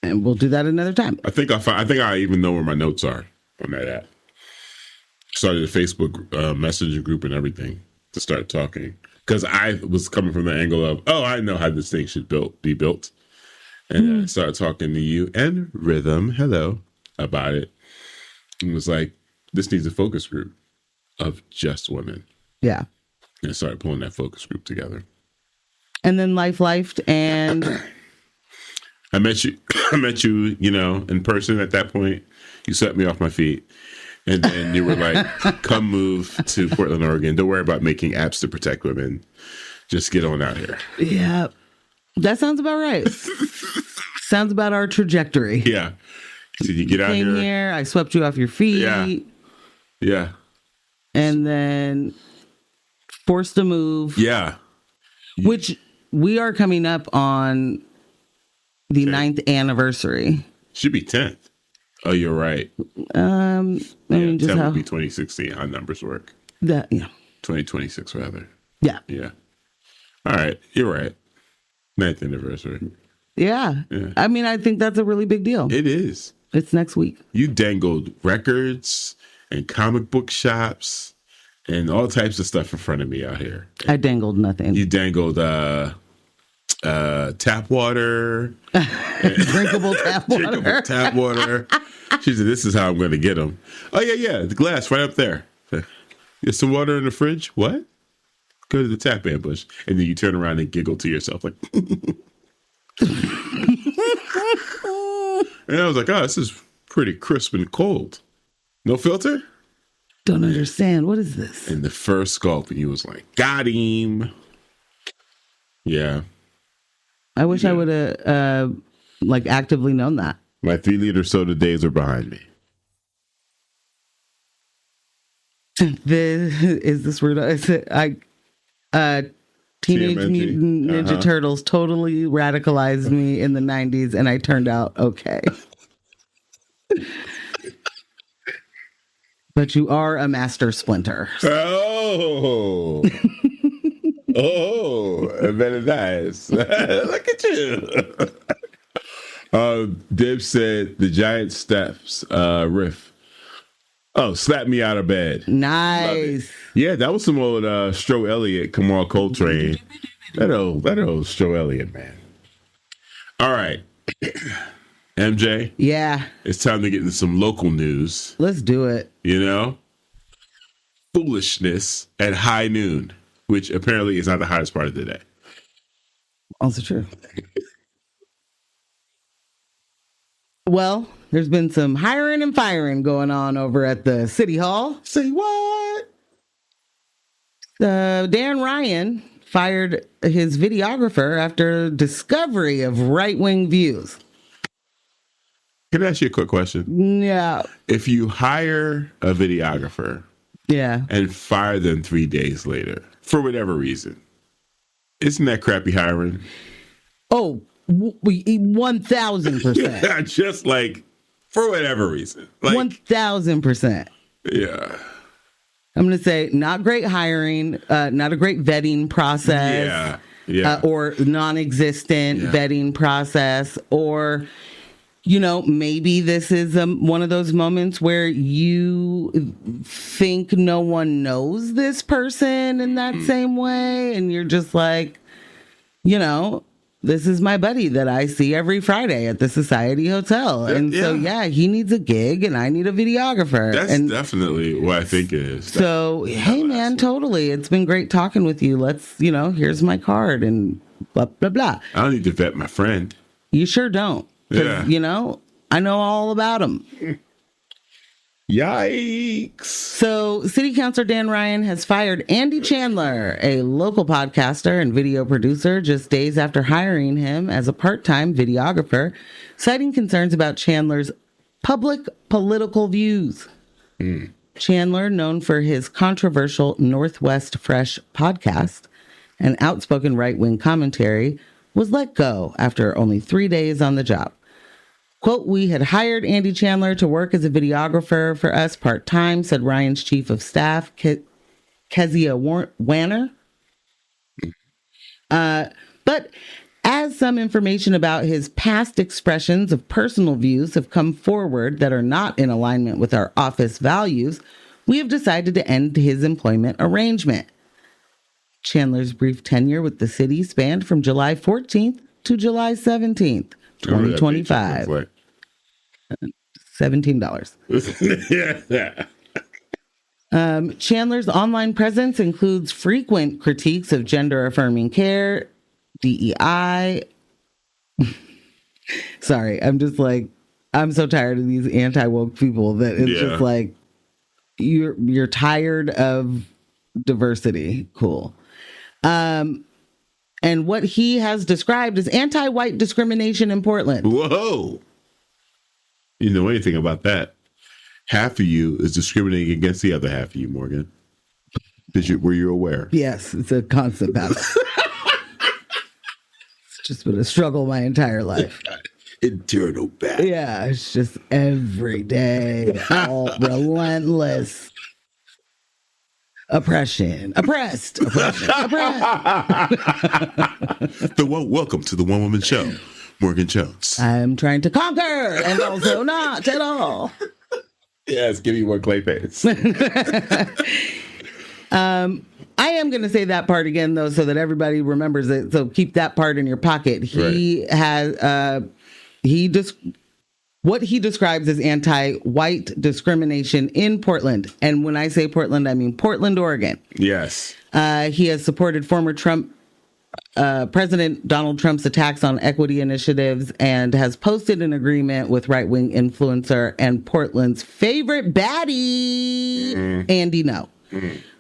And we'll do that another time. I think I even know where my notes are on that app. Started a Facebook messenger group and everything to start talking, because I was coming from the angle of, I know how this thing should be built, and I started talking to you and Rhythm, about it, and was like, this needs a focus group of just women. Yeah. And I started pulling that focus group together. And then lifed, and I met you, in person at that point. You set me off my feet. And then you were like, come move to Portland, Oregon. Don't worry about making apps to protect women. Just get on out here. Yeah. That sounds about right. Sounds about our trajectory. Yeah. So you get out Came here, I swept you off your feet. Yeah. Yeah. And then forced to move. Yeah. Which we are coming up on the 9th anniversary. Should be 10th. Oh, you're right. I mean, just 10 how would be 2016. How numbers work. that, 2026 rather. Yeah. Yeah. All right. You're right. 9th anniversary. Yeah. I mean, I think that's a really big deal. It is. It's next week. You dangled records and comic book shops and all types of stuff in front of me out here. I dangled nothing. You dangled tap water. Drinkable tap water. Drinkable tap water. She said, this is how I'm going to get them. Oh, yeah. The glass right up there. There's some water in the fridge. What? Go to the tap ambush. And then you turn around and giggle to yourself like. And I was like, this is pretty crisp and cold. No filter? Don't understand. What is this? And the first gulp, and he was like, got him. Yeah. I wish I would have actively known that. My 3-liter soda days are behind me. Is this weird? Teenage TMNT. Mutant Ninja Turtles totally radicalized me in the 90s, and I turned out okay. But you are a master splinter. Oh. Very nice. Look at you. Dibbs said the giant steps riff. Oh, slap me out of bed. Nice. Yeah, that was some old Stro Elliot, Kamaal Coltrane. That old Stro Elliot, man. All right. MJ. Yeah. It's time to get into some local news. Let's do it. Foolishness at high noon, which apparently is not the hottest part of the day. Also true. Well, there's been some hiring and firing going on over at the City Hall. Say what? Dan Ryan fired his videographer after discovery of right-wing views. Can I ask you a quick question? Yeah. If you hire a videographer and fire them 3 days later, for whatever reason, isn't that crappy hiring? Oh, 1,000%. Just like, for whatever reason. Like, 1,000%. Yeah. I'm going to say not great hiring, not a great vetting process. Yeah. Or non-existent vetting process, or maybe this is one of those moments where you think no one knows this person in that same way, and you're just like, this is my buddy that I see every Friday at the Society Hotel. And so, he needs a gig and I need a videographer. That's definitely what I think it is. So, hey, man, totally. It's been great talking with you. Let's, here's my card and blah, blah, blah. I don't need to vet my friend. You sure don't. 'Cause, I know all about him. Yikes. So, City Councilor Dan Ryan has fired Andy Chandler, a local podcaster and video producer, just days after hiring him as a part-time videographer, citing concerns about Chandler's public political views. Chandler, known for his controversial Northwest Fresh podcast and outspoken right-wing commentary, was let go after only 3 days on the job. Quote, "We had hired Andy Chandler to work as a videographer for us part-time," said Ryan's chief of staff, Kezia Wanner. But as some information about his past expressions of personal views have come forward that are not in alignment with our office values, we have decided to end his employment arrangement. Chandler's brief tenure with the city spanned from July 14th to July 17th. 2025. $17. Chandler's online presence includes frequent critiques of gender-affirming care, DEI. Sorry, I'm so tired of these anti-woke people that it's just like, you're tired of diversity. Cool. And what he has described as anti-white discrimination in Portland. Whoa. You know anything about that? Half of you is discriminating against the other half of you, Morgan. Were you aware? Yes, it's a constant battle. It's just been a struggle my entire life. Internal battle. Yeah, it's just every day, all relentless. Oppression, oppressed. Welcome to the One Woman Show, Morgan Jones. I'm trying to conquer and also not at all. Yes, give me more Clayface. I am going to say that part again, though, so that everybody remembers it. So keep that part in your pocket. He has, what he describes as anti-white discrimination in Portland. And when I say Portland, I mean Portland, Oregon. Yes. He has supported former President Donald Trump's attacks on equity initiatives and has posted an agreement with right-wing influencer and Portland's favorite baddie, Andy No,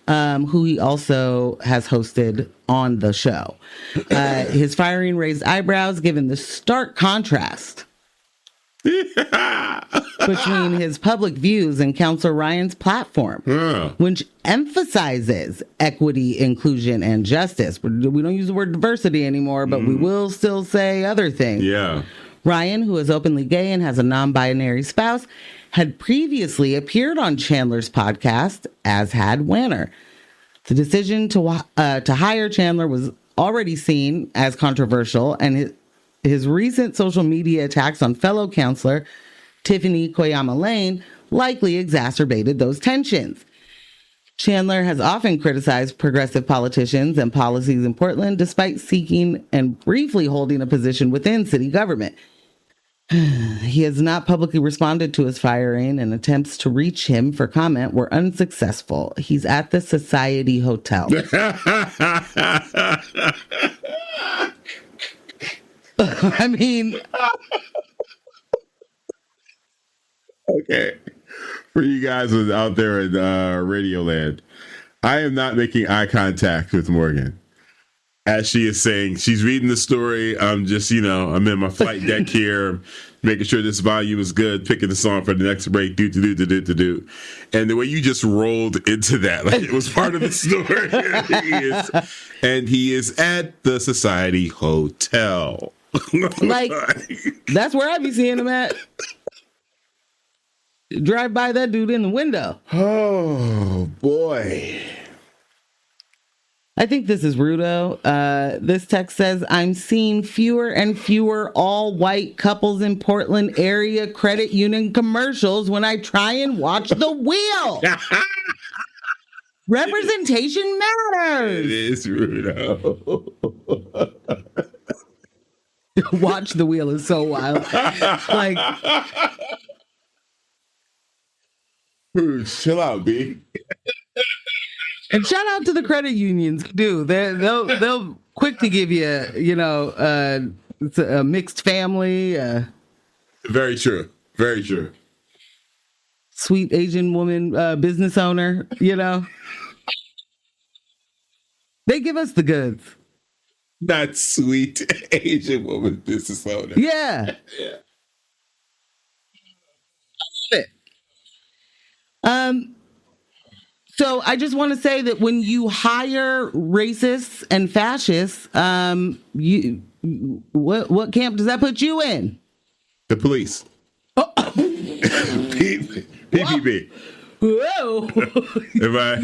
who he also has hosted on the show. His firing raised eyebrows given the stark contrast between his public views and Councilor Ryan's platform, which emphasizes equity, inclusion, and justice. We don't use the word diversity anymore, but we will still say other things. Yeah. Ryan, who is openly gay and has a non-binary spouse, had previously appeared on Chandler's podcast, as had Wanner. The decision to hire Chandler was already seen as controversial, and his recent social media attacks on fellow councilor Tiffany Koyama Lane likely exacerbated those tensions. Chandler has often criticized progressive politicians and policies in Portland, despite seeking and briefly holding a position within city government. He has not publicly responded to his firing, and attempts to reach him for comment were unsuccessful. He's at the Society Hotel. I mean, okay. For you guys out there in Radio Land, I am not making eye contact with Morgan. As she is saying, she's reading the story. I'm just, I'm in my flight deck here, making sure this volume is good, picking the song for the next break, do. And the way you just rolled into that, like it was part of the story. he is at the Society Hotel. Like, that's where I be seeing him at. Drive by that dude in the window. Oh, boy. I think this is Rudo. This text says, "I'm seeing fewer and fewer all-white couples in Portland area credit union commercials when I try and watch The Wheel." Representation matters. It is Rudo. Watch The Wheel is so wild. Like, chill out, B. and shout out to the credit unions, dude. They'll quick to give you, it's a mixed family. Very true. Very true. sweet Asian woman business owner, you know. They give us the goods. Not sweet Asian woman business owner. Yeah. Yeah. So I just want to say that when you hire racists and fascists, you what camp does that put you in? The police. Oh. PPB. Whoa! If I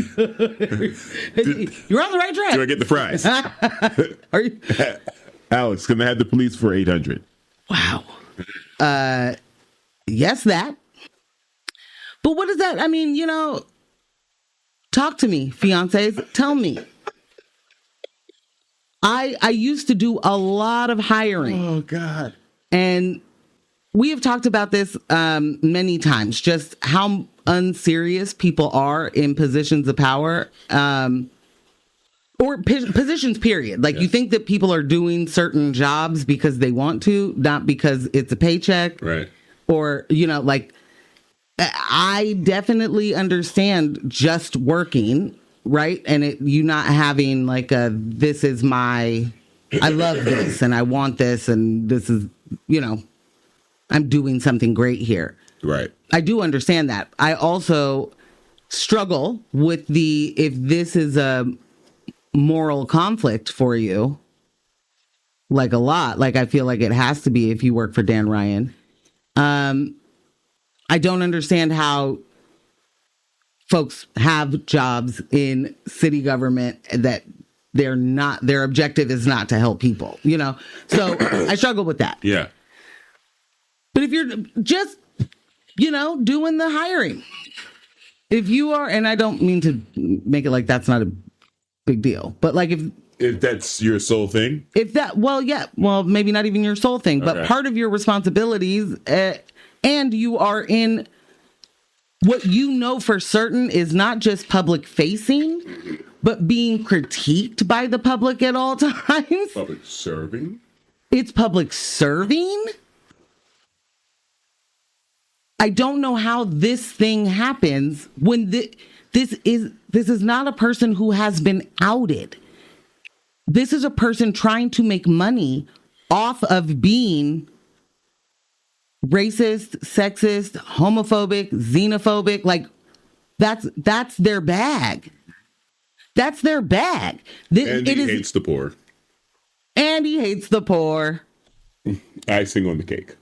You're on the right track. do I get the fries? Are you? Alex, can I have the police for 800? Wow. Yes, that. But what is that? I mean, you know, talk to me, fiancés. Tell me. I used to do a lot of hiring. Oh God. And we have talked about this many times, just how unserious people are in positions of power, or positions, period. Like, you think that people are doing certain jobs because they want to, not because it's a paycheck. Right. Or, you know, like, I definitely understand just working, right? And you not having like this is I love this and I want this and this is, you know, I'm doing something great here. Right. I do understand that. I also struggle with if this is a moral conflict for you, like a lot, like I feel like it has to be if you work for Dan Ryan. I don't understand how folks have jobs in city government that their objective is not to help people, you know? So I struggle with that. Yeah. But if you're just, you know, doing the hiring, if you are, and I don't mean to make it like that's not a big deal, but like if that's your sole thing, well, maybe not even your sole thing, but part of your responsibilities, and you are in what you know for certain is not just public facing, but being critiqued by the public at all times. public serving. It's public serving. I don't know how this thing happens when this is not a person who has been outed. This is a person trying to make money off of being racist, sexist, homophobic, xenophobic. Like that's their bag. That's their bag. And he hates the poor. And he hates the poor. Icing on the cake.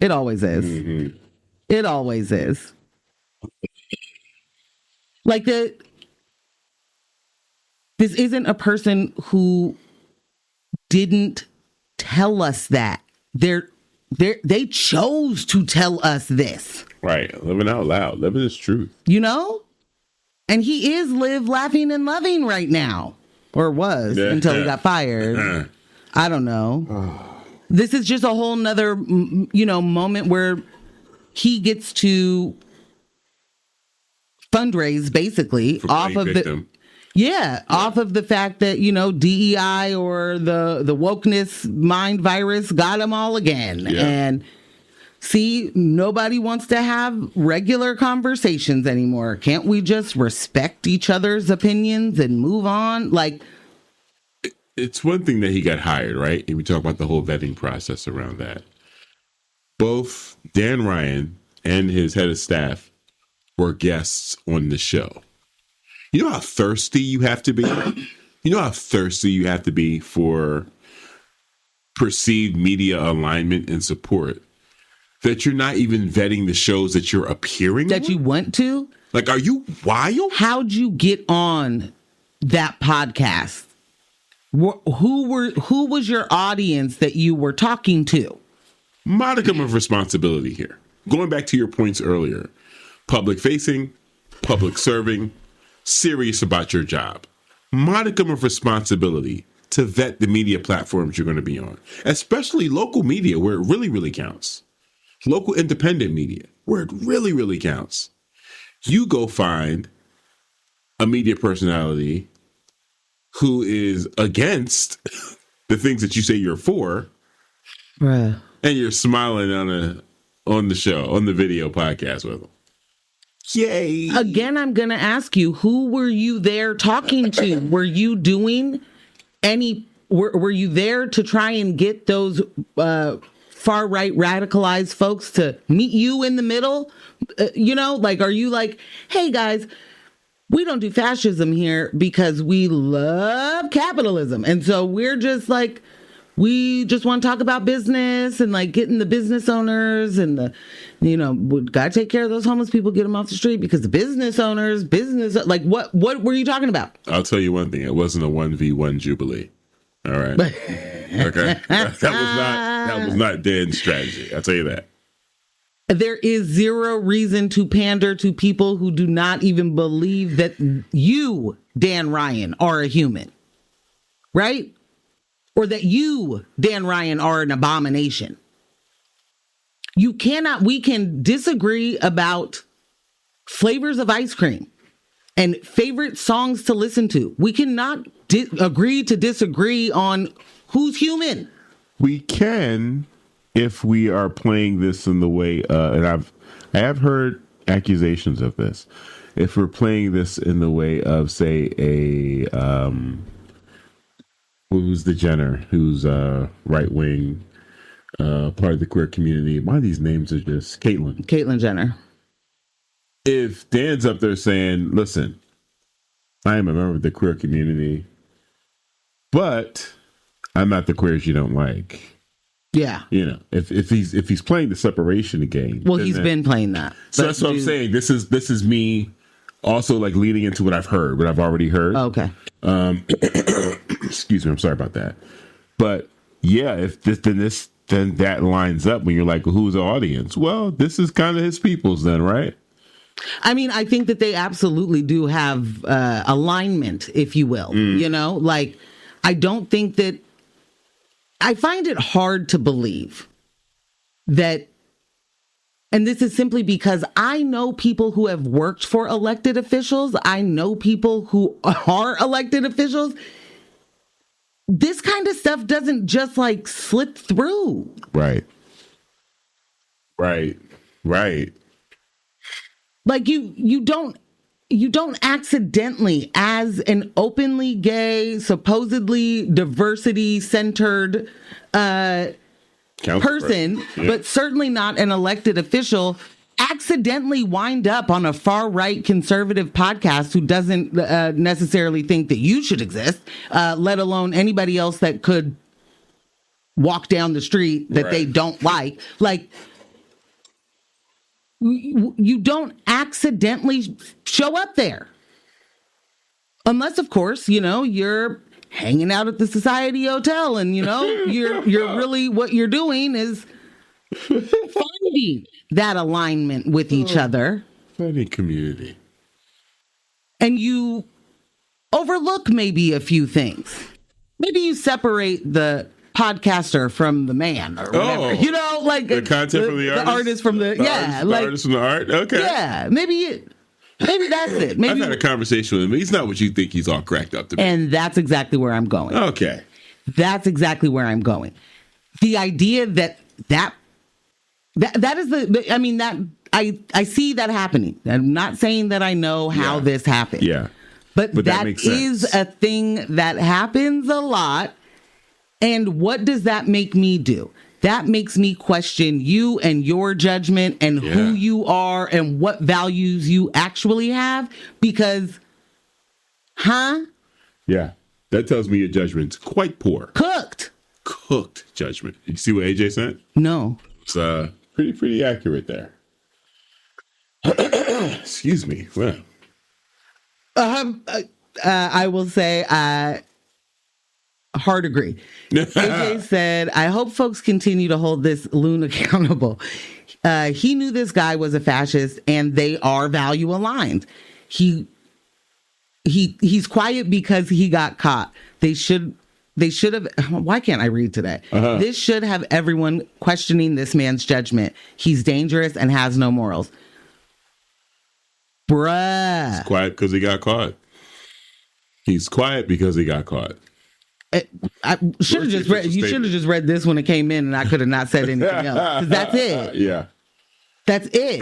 It always is. Mm-hmm. It always is. Like this isn't a person who didn't tell us that. They chose to tell us this. Right. Living out loud. Living his truth. You know? And he is laughing and loving right now. Or was until he got fired. I don't know. This is just a whole nother, you know, moment where he gets to fundraise basically off of victim. off of the fact that, you know, DEI or the wokeness mind virus got them all again. Yeah. And see, nobody wants to have regular conversations anymore. Can't we just respect each other's opinions and move on? Like, it's one thing that he got hired, right? And we talk about the whole vetting process around that. Both Dan Ryan and his head of staff were guests on the show. You know how thirsty you have to be? You know how thirsty you have to be for perceived media alignment and support that you're not even vetting the shows that you're appearing that on? You went to? Like, are you wild? How'd you get on that podcast? Who was your audience that you were talking to? Modicum of responsibility here. Going back to your points earlier, public facing, public serving, serious about your job. Modicum of responsibility to vet the media platforms you're going to be on, especially local media where it really, really counts. Local independent media where it really, really counts. You go find a media personality who is against the things that you say you're for. Bruh. And you're smiling on the show, on the video podcast with them. Yay. Again, I'm going to ask you, who were you there talking to? Were you doing were you there to try and get those far right radicalized folks to meet you in the middle? Are you like, hey guys, we don't do fascism here because we love capitalism. And so we're just like, we just want to talk about business and like getting the business owners and we got to take care of those homeless people, get them off the street because the business owners, like what were you talking about? I'll tell you one thing. It wasn't a 1v1 Jubilee. All right. Okay. That was not Dan's strategy. I'll tell you that. There is zero reason to pander to people who do not even believe that you, Dan Ryan, are a human. Right? Or that you, Dan Ryan, are an abomination. We can disagree about flavors of ice cream and favorite songs to listen to. We cannot agree to disagree on who's human. We can, if we are playing this in the way, and I have heard accusations of this. If we're playing this in the way of, say, who's the Jenner, who's right wing, part of the queer community. Why these names are just Caitlyn Jenner. If Dan's up there saying, "Listen, I am a member of the queer community, but I'm not the queers you don't like." Yeah. If he's playing the separation game. Well, he's been playing that. So that's what I'm saying. This is me also like leading into what I've already heard. Oh, okay. Excuse me. I'm sorry about that. But yeah, if then that lines up when you're like, well, who's the audience? Well, this is kind of his people's then, right? I mean, I think that they absolutely do have alignment, if you will. Like, I don't think that, I find it hard to believe that, and this is simply because I know people who have worked for elected officials. I know people who are elected officials. This kind of stuff doesn't just like slip through. Right. Like you don't accidentally, as an openly gay, supposedly diversity-centered person, but certainly not an elected official, accidentally wind up on a far-right conservative podcast who doesn't necessarily think that you should exist, let alone anybody else that could walk down the street that they don't like. Like, you don't accidentally show up there. Unless, of course, you're hanging out at the Society Hotel and, you're really, what you're doing is finding that alignment with each other. Funny community. And you overlook maybe a few things. Maybe you separate the podcaster from the man or whatever. Like the content from the artist? The artist from the artist from the art? Okay. Yeah, maybe that's it. Maybe I've had a conversation with him. He's not what you think he's all cracked up to be. And that's exactly where I'm going. Okay. That's exactly where I'm going. The idea that is that I see that happening. I'm not saying that I know how this happened. Yeah. But that is a thing that happens a lot. And what does that make me do? That makes me question you and your judgment and who you are and what values you actually have. Because, Yeah. That tells me your judgment's quite poor. Cooked judgment. You see what AJ sent? No. It's pretty accurate there. Excuse me. Well. I will say hard agree. AJ said, I hope folks continue to hold this loon accountable. He knew this guy was a fascist and they are value aligned. He's quiet because he got caught. They should have, why can't I read today? This should have everyone questioning this man's judgment. He's dangerous and has no morals. Bruh. He's quiet because he got caught. He's quiet because he got caught. I should have just read. You should have just read this when it came in, and I could have not said anything else. 'Cause that's it. Yeah, that's it.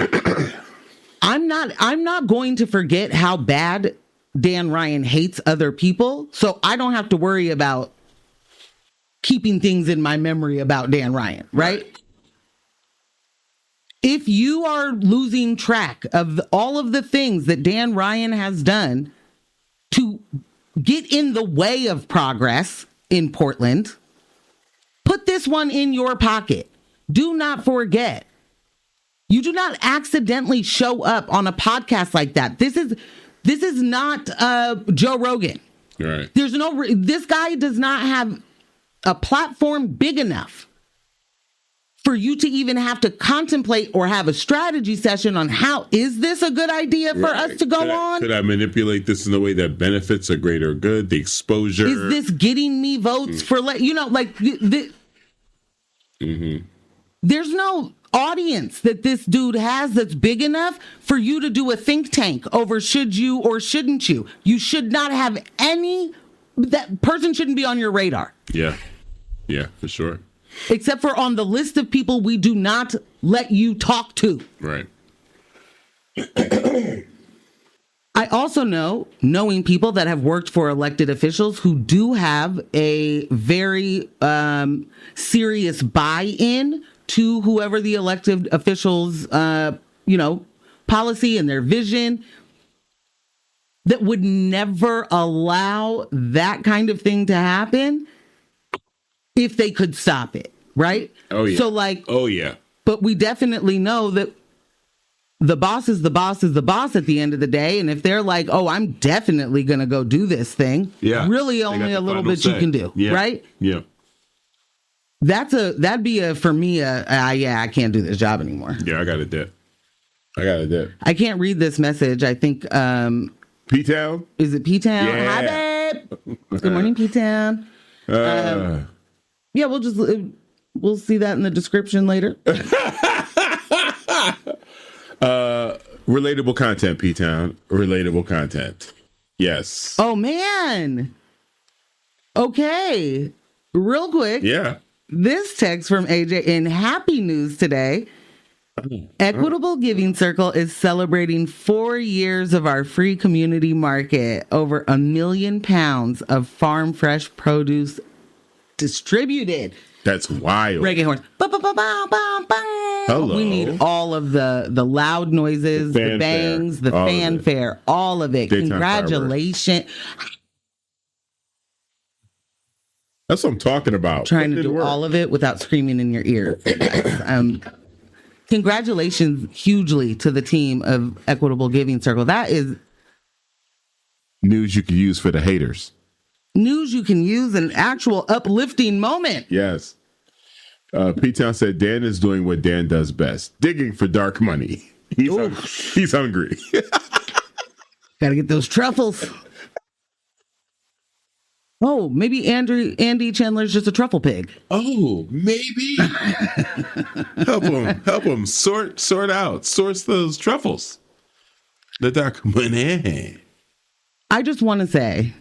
I'm not going to forget how bad Dan Ryan hates other people, so I don't have to worry about keeping things in my memory about Dan Ryan, right? If you are losing track of all of the things that Dan Ryan has done to get in the way of progress in Portland, put this one in your pocket. Do not forget. You do not accidentally show up on a podcast like that. This is not Joe Rogan. Right. This guy does not have a platform big enough for you to even have to contemplate or have a strategy session on how is this a good idea for us to go on? Could I manipulate this in a way that benefits a greater good? The exposure. Is this getting me votes for there's no audience that this dude has that's big enough for you to do a think tank over should you or shouldn't you. You should not have that person shouldn't be on your radar. Yeah, for sure. Except for on the list of people we do not let you talk to. Right. I also knowing people that have worked for elected officials who do have a very serious buy-in to whoever the elected officials, policy and their vision, that would never allow that kind of thing to happen if they could stop it, right? Oh, yeah. So but we definitely know that the boss is the boss is the boss at the end of the day. And if they're like, oh, I'm definitely going to go do this thing, really only a little bit you can do, right? Yeah. That'd be for me, I can't do this job anymore. Yeah, I got a dip. I can't read this message. I think, P-Town? Is it P-Town? Yeah. Hi, babe. Good morning, P-Town. We'll see that in the description later. Relatable content, P-Town. Relatable content. Yes. Oh, man. Okay. Real quick. Yeah. This text from AJ in happy news today. Equitable Giving Circle is celebrating 4 years of our free community market. Over 1 million pounds of farm fresh produce distributed. That's wild. Reggae horns. Hello. We need all of the loud noises, the bangs, the fanfare, all of it. Congratulations. That's what I'm talking about. Trying to do all of it without screaming in your ear. Congratulations hugely to the team of Equitable Giving Circle. That is news you can use for the haters. News you can use, an actual uplifting moment. Yes. P-Town said Dan is doing what Dan does best, digging for dark money. He's hungry. Gotta get those truffles. Oh, maybe Andy Chandler's just a truffle pig. Oh, maybe. Help him source those truffles. The dark money. I just want to say,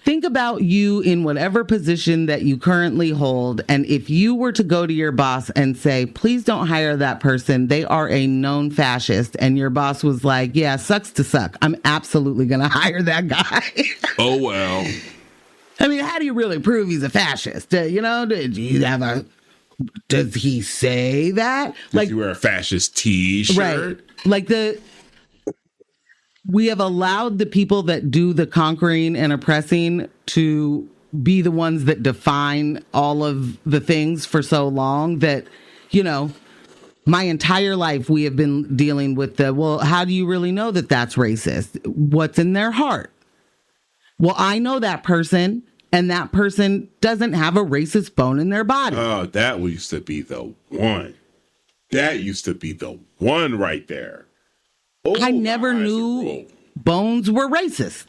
think about you in whatever position that you currently hold. And if you were to go to your boss and say, please don't hire that person, they are a known fascist. And your boss was like, yeah, sucks to suck. I'm absolutely going to hire that guy. Oh, well. I mean, how do you really prove he's a fascist? Does he say that? Does he wear a fascist t-shirt? Right. We have allowed the people that do the conquering and oppressing to be the ones that define all of the things for so long that, my entire life we have been dealing with how do you really know that that's racist? What's in their heart? Well, I know that person, and that person doesn't have a racist bone in their body. Oh, that used to be the one. That used to be the one right there. Oh, I never knew bones were racist,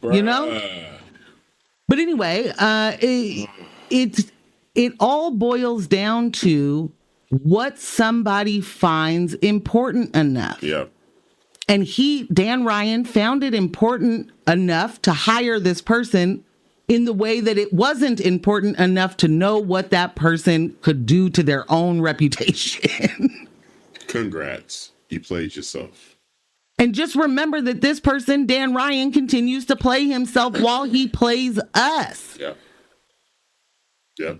But anyway, it all boils down to what somebody finds important enough. Yeah. And Dan Ryan, found it important enough to hire this person in the way that it wasn't important enough to know what that person could do to their own reputation. Congrats. You played yourself. And just remember that this person, Dan Ryan, continues to play himself while he plays us. Yeah. Yeah.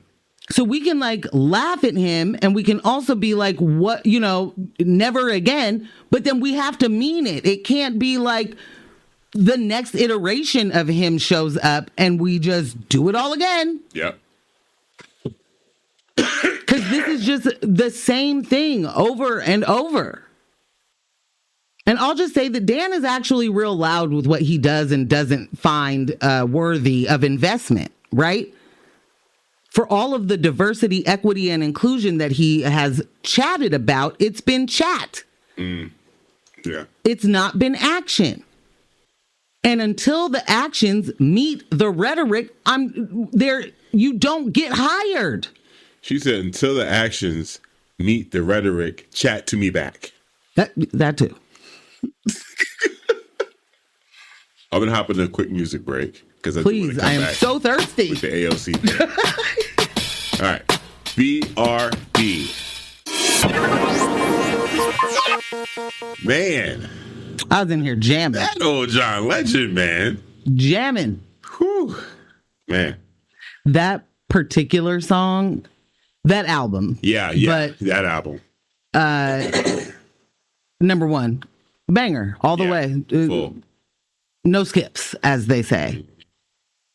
So we can like laugh at him and we can also be like, what, never again. But then we have to mean it. It can't be like the next iteration of him shows up and we just do it all again. Yeah. Because this is just the same thing over and over. And I'll just say that Dan is actually real loud with what he does and doesn't find worthy of investment, right? For all of the diversity, equity, and inclusion that he has chatted about, it's been chat. Yeah. It's not been action. And until the actions meet the rhetoric, you don't get hired. She said, until the actions meet the rhetoric, chat to me back. That too. I'm going to hop into a quick music break. Please, I am so thirsty. With the AOC thing. All right. BRB. Man. I was in here jamming. That old John Legend, man. Jamming. Whew. Man. That particular song, that album. Yeah. But, that album. Number one. Banger. All the way. Full. No skips, as they say.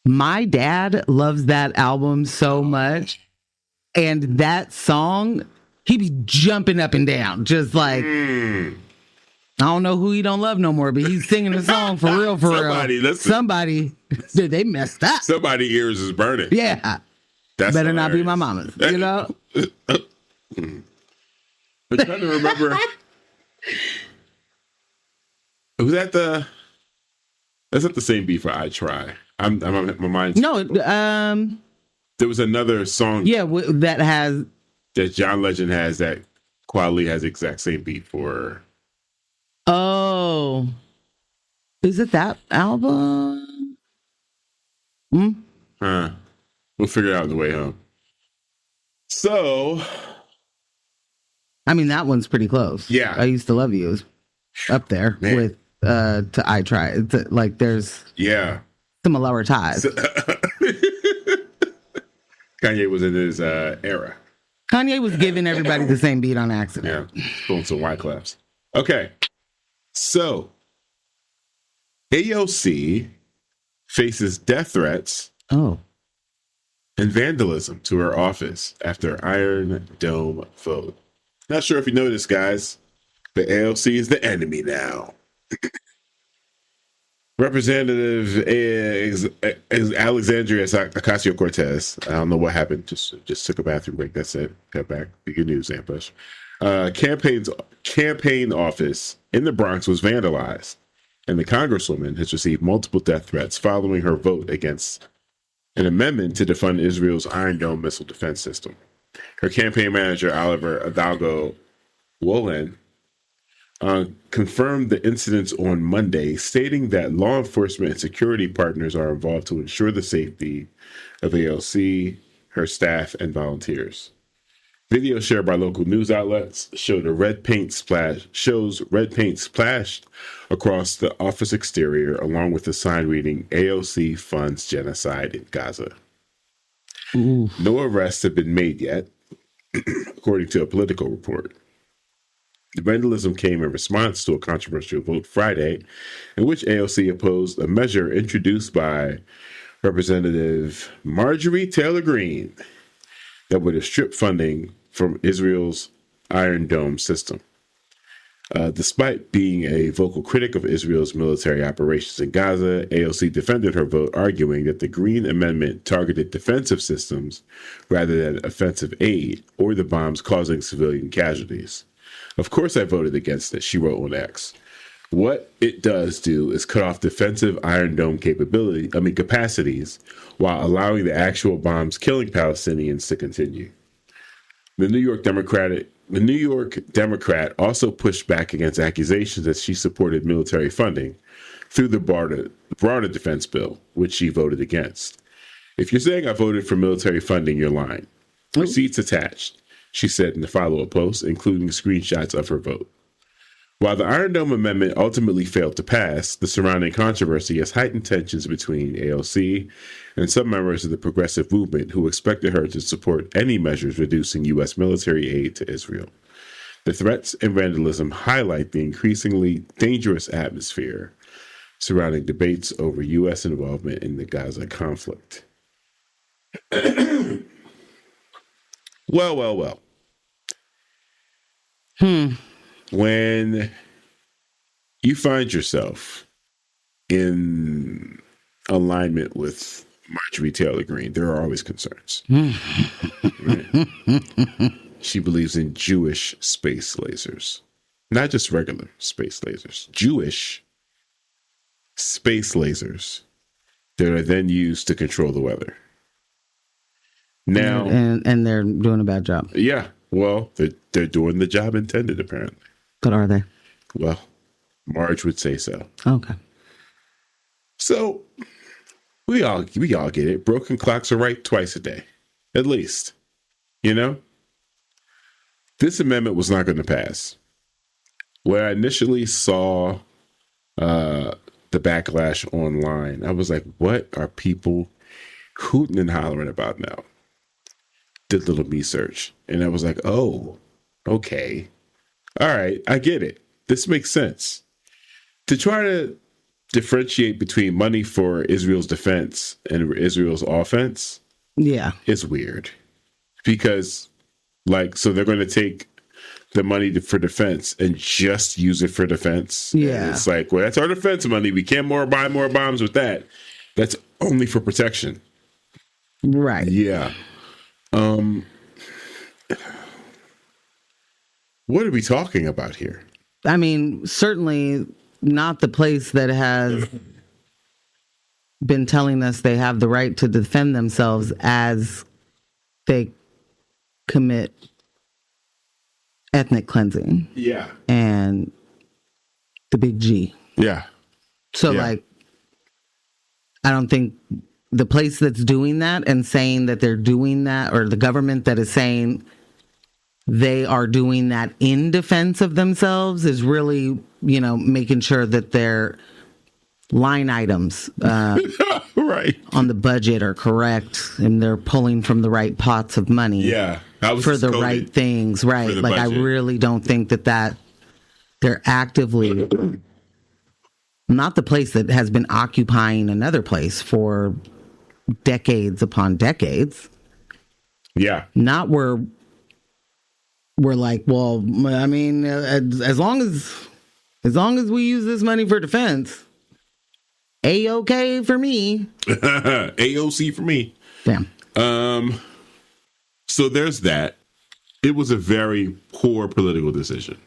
My dad loves that album so much. And that song, he be jumping up and down. Just like, I don't know who he don't love no more, but he's singing the song for real, Somebody, dude, they messed up. Somebody ears is burning. Yeah. That's better hilarious. not be my mama's, I'm trying to remember. Was that that's not the same beat for I Try. My mind. No, there was another song. Yeah, that has that John Legend has that Kweli has the exact same beat for. Oh, is it that album? Huh. We'll figure it out on the way home. So, I mean, that one's pretty close. Yeah, I Used to Love You is up there with to I Try. It's like there's similar ties. Kanye was in his era. Kanye was giving everybody the same beat on accident. Yeah, pulling some white claps. Okay, so AOC faces death threats. And vandalism to her office after Iron Dome vote. Not sure if you noticed, guys, but AOC is the enemy now. Representative Alexandria Ocasio-Cortez. I don't know what happened. Just took a bathroom break. That's it. Got back. The good news, Ambush. Campaign office in the Bronx was vandalized, and the Congresswoman has received multiple death threats following her vote against an amendment to defund Israel's Iron Dome missile defense system. Her campaign manager, Oliver Hidalgo Wolin, confirmed the incidents on Monday, stating that law enforcement and security partners are involved to ensure the safety of AOC, her staff, and volunteers. Video shared by local news outlets showed red paint splashed across the office exterior, along with a sign reading AOC funds genocide in Gaza. Ooh. No arrests have been made yet, according to a Politico report. The vandalism came in response to a controversial vote Friday, in which AOC opposed a measure introduced by Representative Marjorie Taylor Greene that would have stripped funding from Israel's Iron Dome system. Despite being a vocal critic of Israel's military operations in Gaza, AOC defended her vote, arguing that the Green Amendment targeted defensive systems rather than offensive aid or the bombs causing civilian casualties. Of course I voted against it, she wrote on X. What it does do is cut off defensive Iron Dome capacities while allowing the actual bombs killing Palestinians to continue. The New York Democrat also pushed back against accusations that she supported military funding through the broader defense bill, which she voted against. If you're saying I voted for military funding, you're lying. Receipts attached, she said in the follow-up post, including screenshots of her vote. While the Iron Dome Amendment ultimately failed to pass, the surrounding controversy has heightened tensions between AOC and some members of the progressive movement who expected her to support any measures reducing U.S. military aid to Israel. The threats and vandalism highlight the increasingly dangerous atmosphere surrounding debates over U.S. involvement in the Gaza conflict. Well. When you find yourself in alignment with Marjorie Taylor Greene, there are always concerns. Right? She believes in Jewish space lasers, not just regular space lasers, Jewish space lasers that are then used to control the weather. Now, and they're doing a bad job. Yeah, well, they're doing the job intended, apparently. But are they? Well, Marge would say so. Okay. So we all get it. Broken clocks are right twice a day, at least. You know, this amendment was not going to pass. When I initially saw the backlash online, I was like, "What are people hooting and hollering about now?" Did little research, and I was like, "Oh, okay, all right, I get it. This makes sense." To try to differentiate between money for Israel's defense and Israel's offense, is weird, because, so they're going to take the money for defense and just use it for defense. Yeah, and it's like, well, that's our defense money. We can't buy more bombs with that. That's only for protection. Right. Yeah. What are we talking about here? I mean, certainly not the place that has been telling us they have the right to defend themselves as they commit ethnic cleansing. Yeah. And the big G. Yeah. So, I don't think the place that's doing that and saying that they're doing that, or the government that is saying they are doing that in defense of themselves, is really, making sure that their line items right on the budget are correct and they're pulling from the right pots of money. Yeah. For the right things. Right. Like, budget. I really don't think that they're actively not the place that has been occupying another place for decades upon decades. Yeah. Not where we're like, well, I mean, as long as we use this money for defense, A-okay for me. AOC for me. Damn. So there's that. It was a very poor political decision,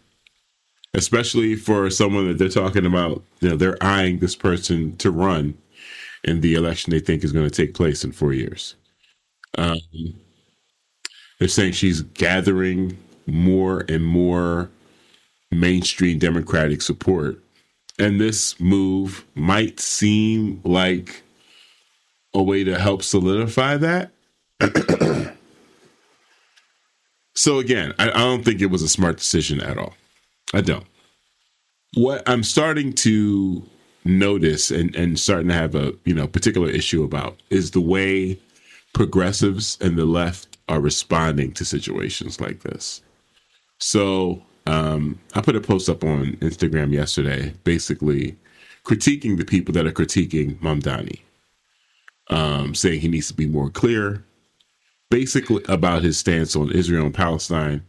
especially for someone that they're talking about. They're eyeing this person to run in the election they think is going to take place in 4 years. They're saying she's gathering more and more mainstream Democratic support. And this move might seem like a way to help solidify that. So again, I don't think it was a smart decision at all. I don't. What I'm starting to notice and starting to have a particular issue about is the way progressives and the left are responding to situations like this. So I put a post up on Instagram yesterday, basically critiquing the people that are critiquing Mamdani, saying he needs to be more clear, basically about his stance on Israel and Palestine,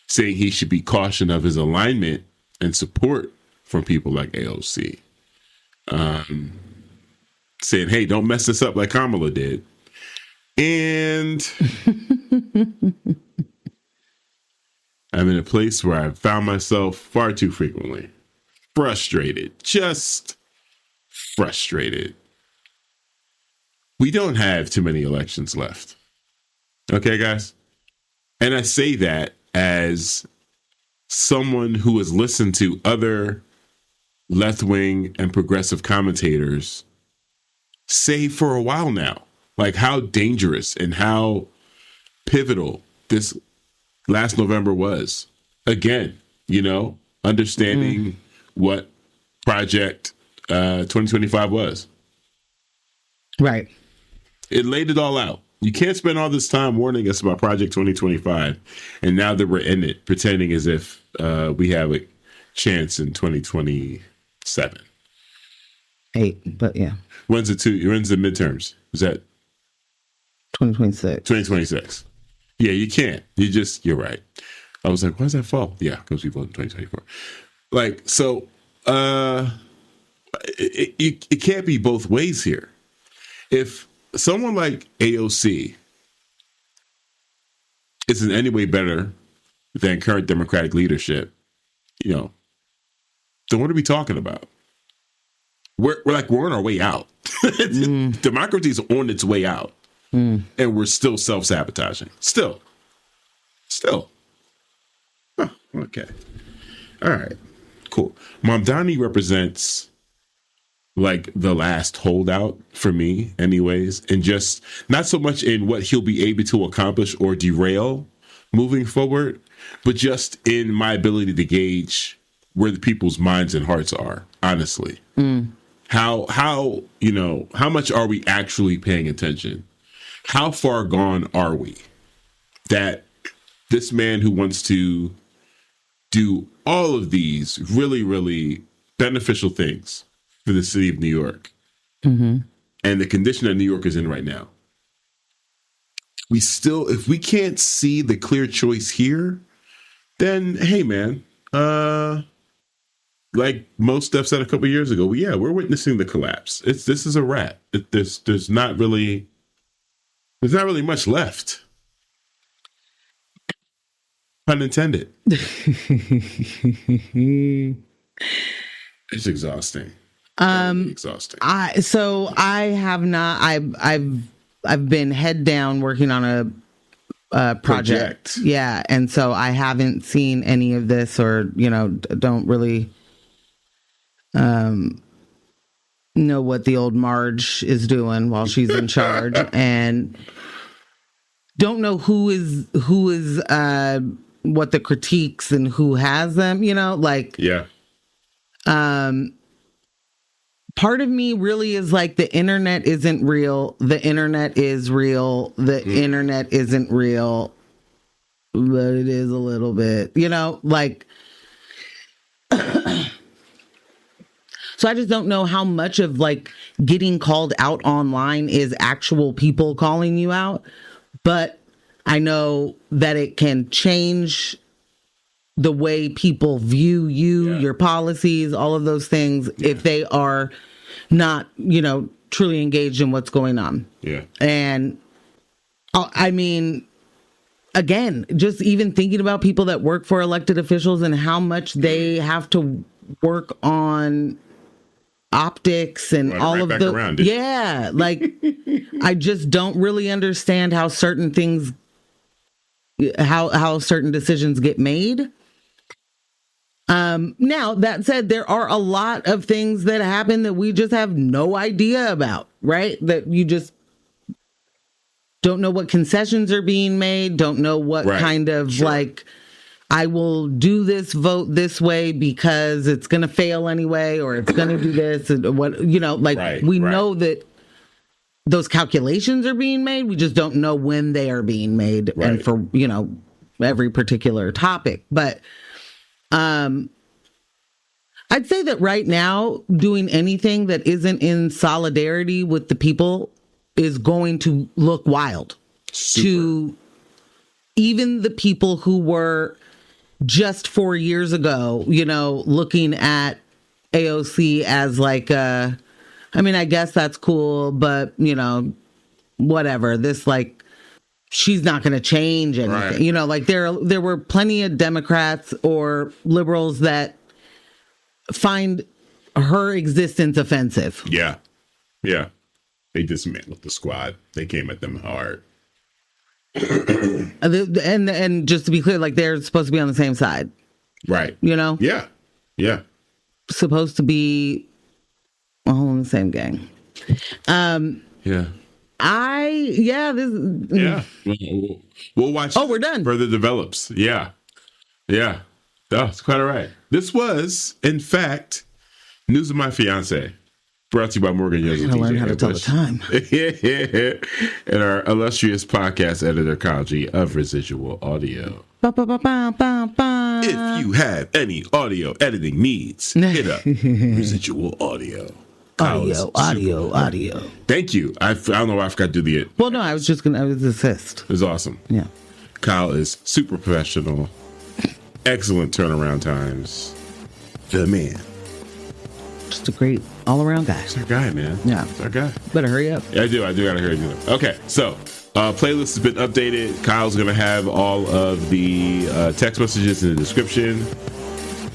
saying he should be cautious of his alignment and support from people like AOC, saying, hey, don't mess this up like Kamala did. And I'm in a place where I've found myself far too frequently frustrated, just frustrated. We don't have too many elections left. Okay, guys? And I say that as someone who has listened to other left-wing and progressive commentators say for a while now, like how dangerous and how pivotal this last November was. Again, understanding what Project 2025 was. Right. It laid it all out. You can't spend all this time warning us about Project 2025, and now that we're in it, pretending as if we have a chance in 2027. 8, but yeah. When's the midterms? Is that 2026? 2026. Yeah, you can't. You're right. I was like, why does that fall? Yeah, because we voted in 2024. Like, so it can't be both ways here. If someone like AOC isn't any way better than current Democratic leadership, then what are we talking about? We're on our way out. Democracy is on its way out, and we're still self-sabotaging. Still. Oh, okay. All right. Cool. Mamdani represents like the last holdout for me anyways, and just not so much in what he'll be able to accomplish or derail moving forward, but just in my ability to gauge where the people's minds and hearts are, honestly. How much are we actually paying attention? How far gone are we that this man who wants to do all of these really, really beneficial things for the city of New York and the condition that New York is in right now, if we can't see the clear choice here, then hey man, like most stuff said a couple of years ago, we're witnessing the collapse. This is a wrap. There's not really much left. Pun intended. It's exhausting. Exhausting. I have not. I've been head down working on a project. Yeah, and so I haven't seen any of this, or don't really know what the old Marge is doing while she's in charge, and don't know who is what the critiques and who has them. Part of me really is like, the internet isn't real. The internet is real. The internet isn't real, but it is a little bit, So I just don't know how much of like getting called out online is actual people calling you out, but I know that it can change the way people view you, your policies, all of those things, if they are not, truly engaged in what's going on. Yeah. And I mean, again, just even thinking about people that work for elected officials and how much they have to work on optics and all of the like I just don't really understand how certain things, how certain decisions get made. Now that said, there are a lot of things that happen that we just have no idea about, right? That you just don't know what concessions are being made, don't know what kind of like, I will do this vote this way because it's going to fail anyway, or it's going to do this, and what, we know that those calculations are being made. We just don't know when they are being made and for, every particular topic. But, I'd say that right now, doing anything that isn't in solidarity with the people is going to look wild to even the people who were just 4 years ago, looking at AOC as like, I guess that's cool, but, whatever. This, like, she's not going to change anything. There were plenty of Democrats or liberals that find her existence offensive. Yeah. They dismantled the squad. They came at them hard. And just to be clear, like, they're supposed to be on the same side. Right. Yeah. Supposed to be all in the same gang. We'll watch. Oh, we're done. Further develops. Yeah. Oh, it's quite all right. This was, in fact, News of My Fiancé, brought to you by Morgan Jones and I learn DJ how to tell the Ambush. time. And our illustrious podcast editor, Kaji of Residual Audio. Ba, ba, ba, ba, ba, ba. If you have any audio editing needs, hit up Residual Audio. Audio. Thank you. I don't know why I forgot to do the it. Well, no, I was assist. It was awesome. Yeah. Kyle is super professional. Excellent turnaround times. The man. Just a great all-around guy. It's our guy, man. Yeah. It's our guy. Better hurry up. Yeah, I do gotta hear you. Okay, so playlist has been updated. Kyle's gonna have all of the text messages in the description.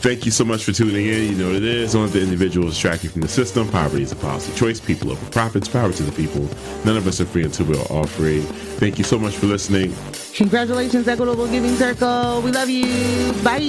Thank you so much for tuning in. You know what it is. Don't let the individuals distract you from the system. Poverty is a policy choice. People over profits. Power to the people. None of us are free until we're all free. Thank you so much for listening. Congratulations, Equitable Giving Circle. We love you. Bye.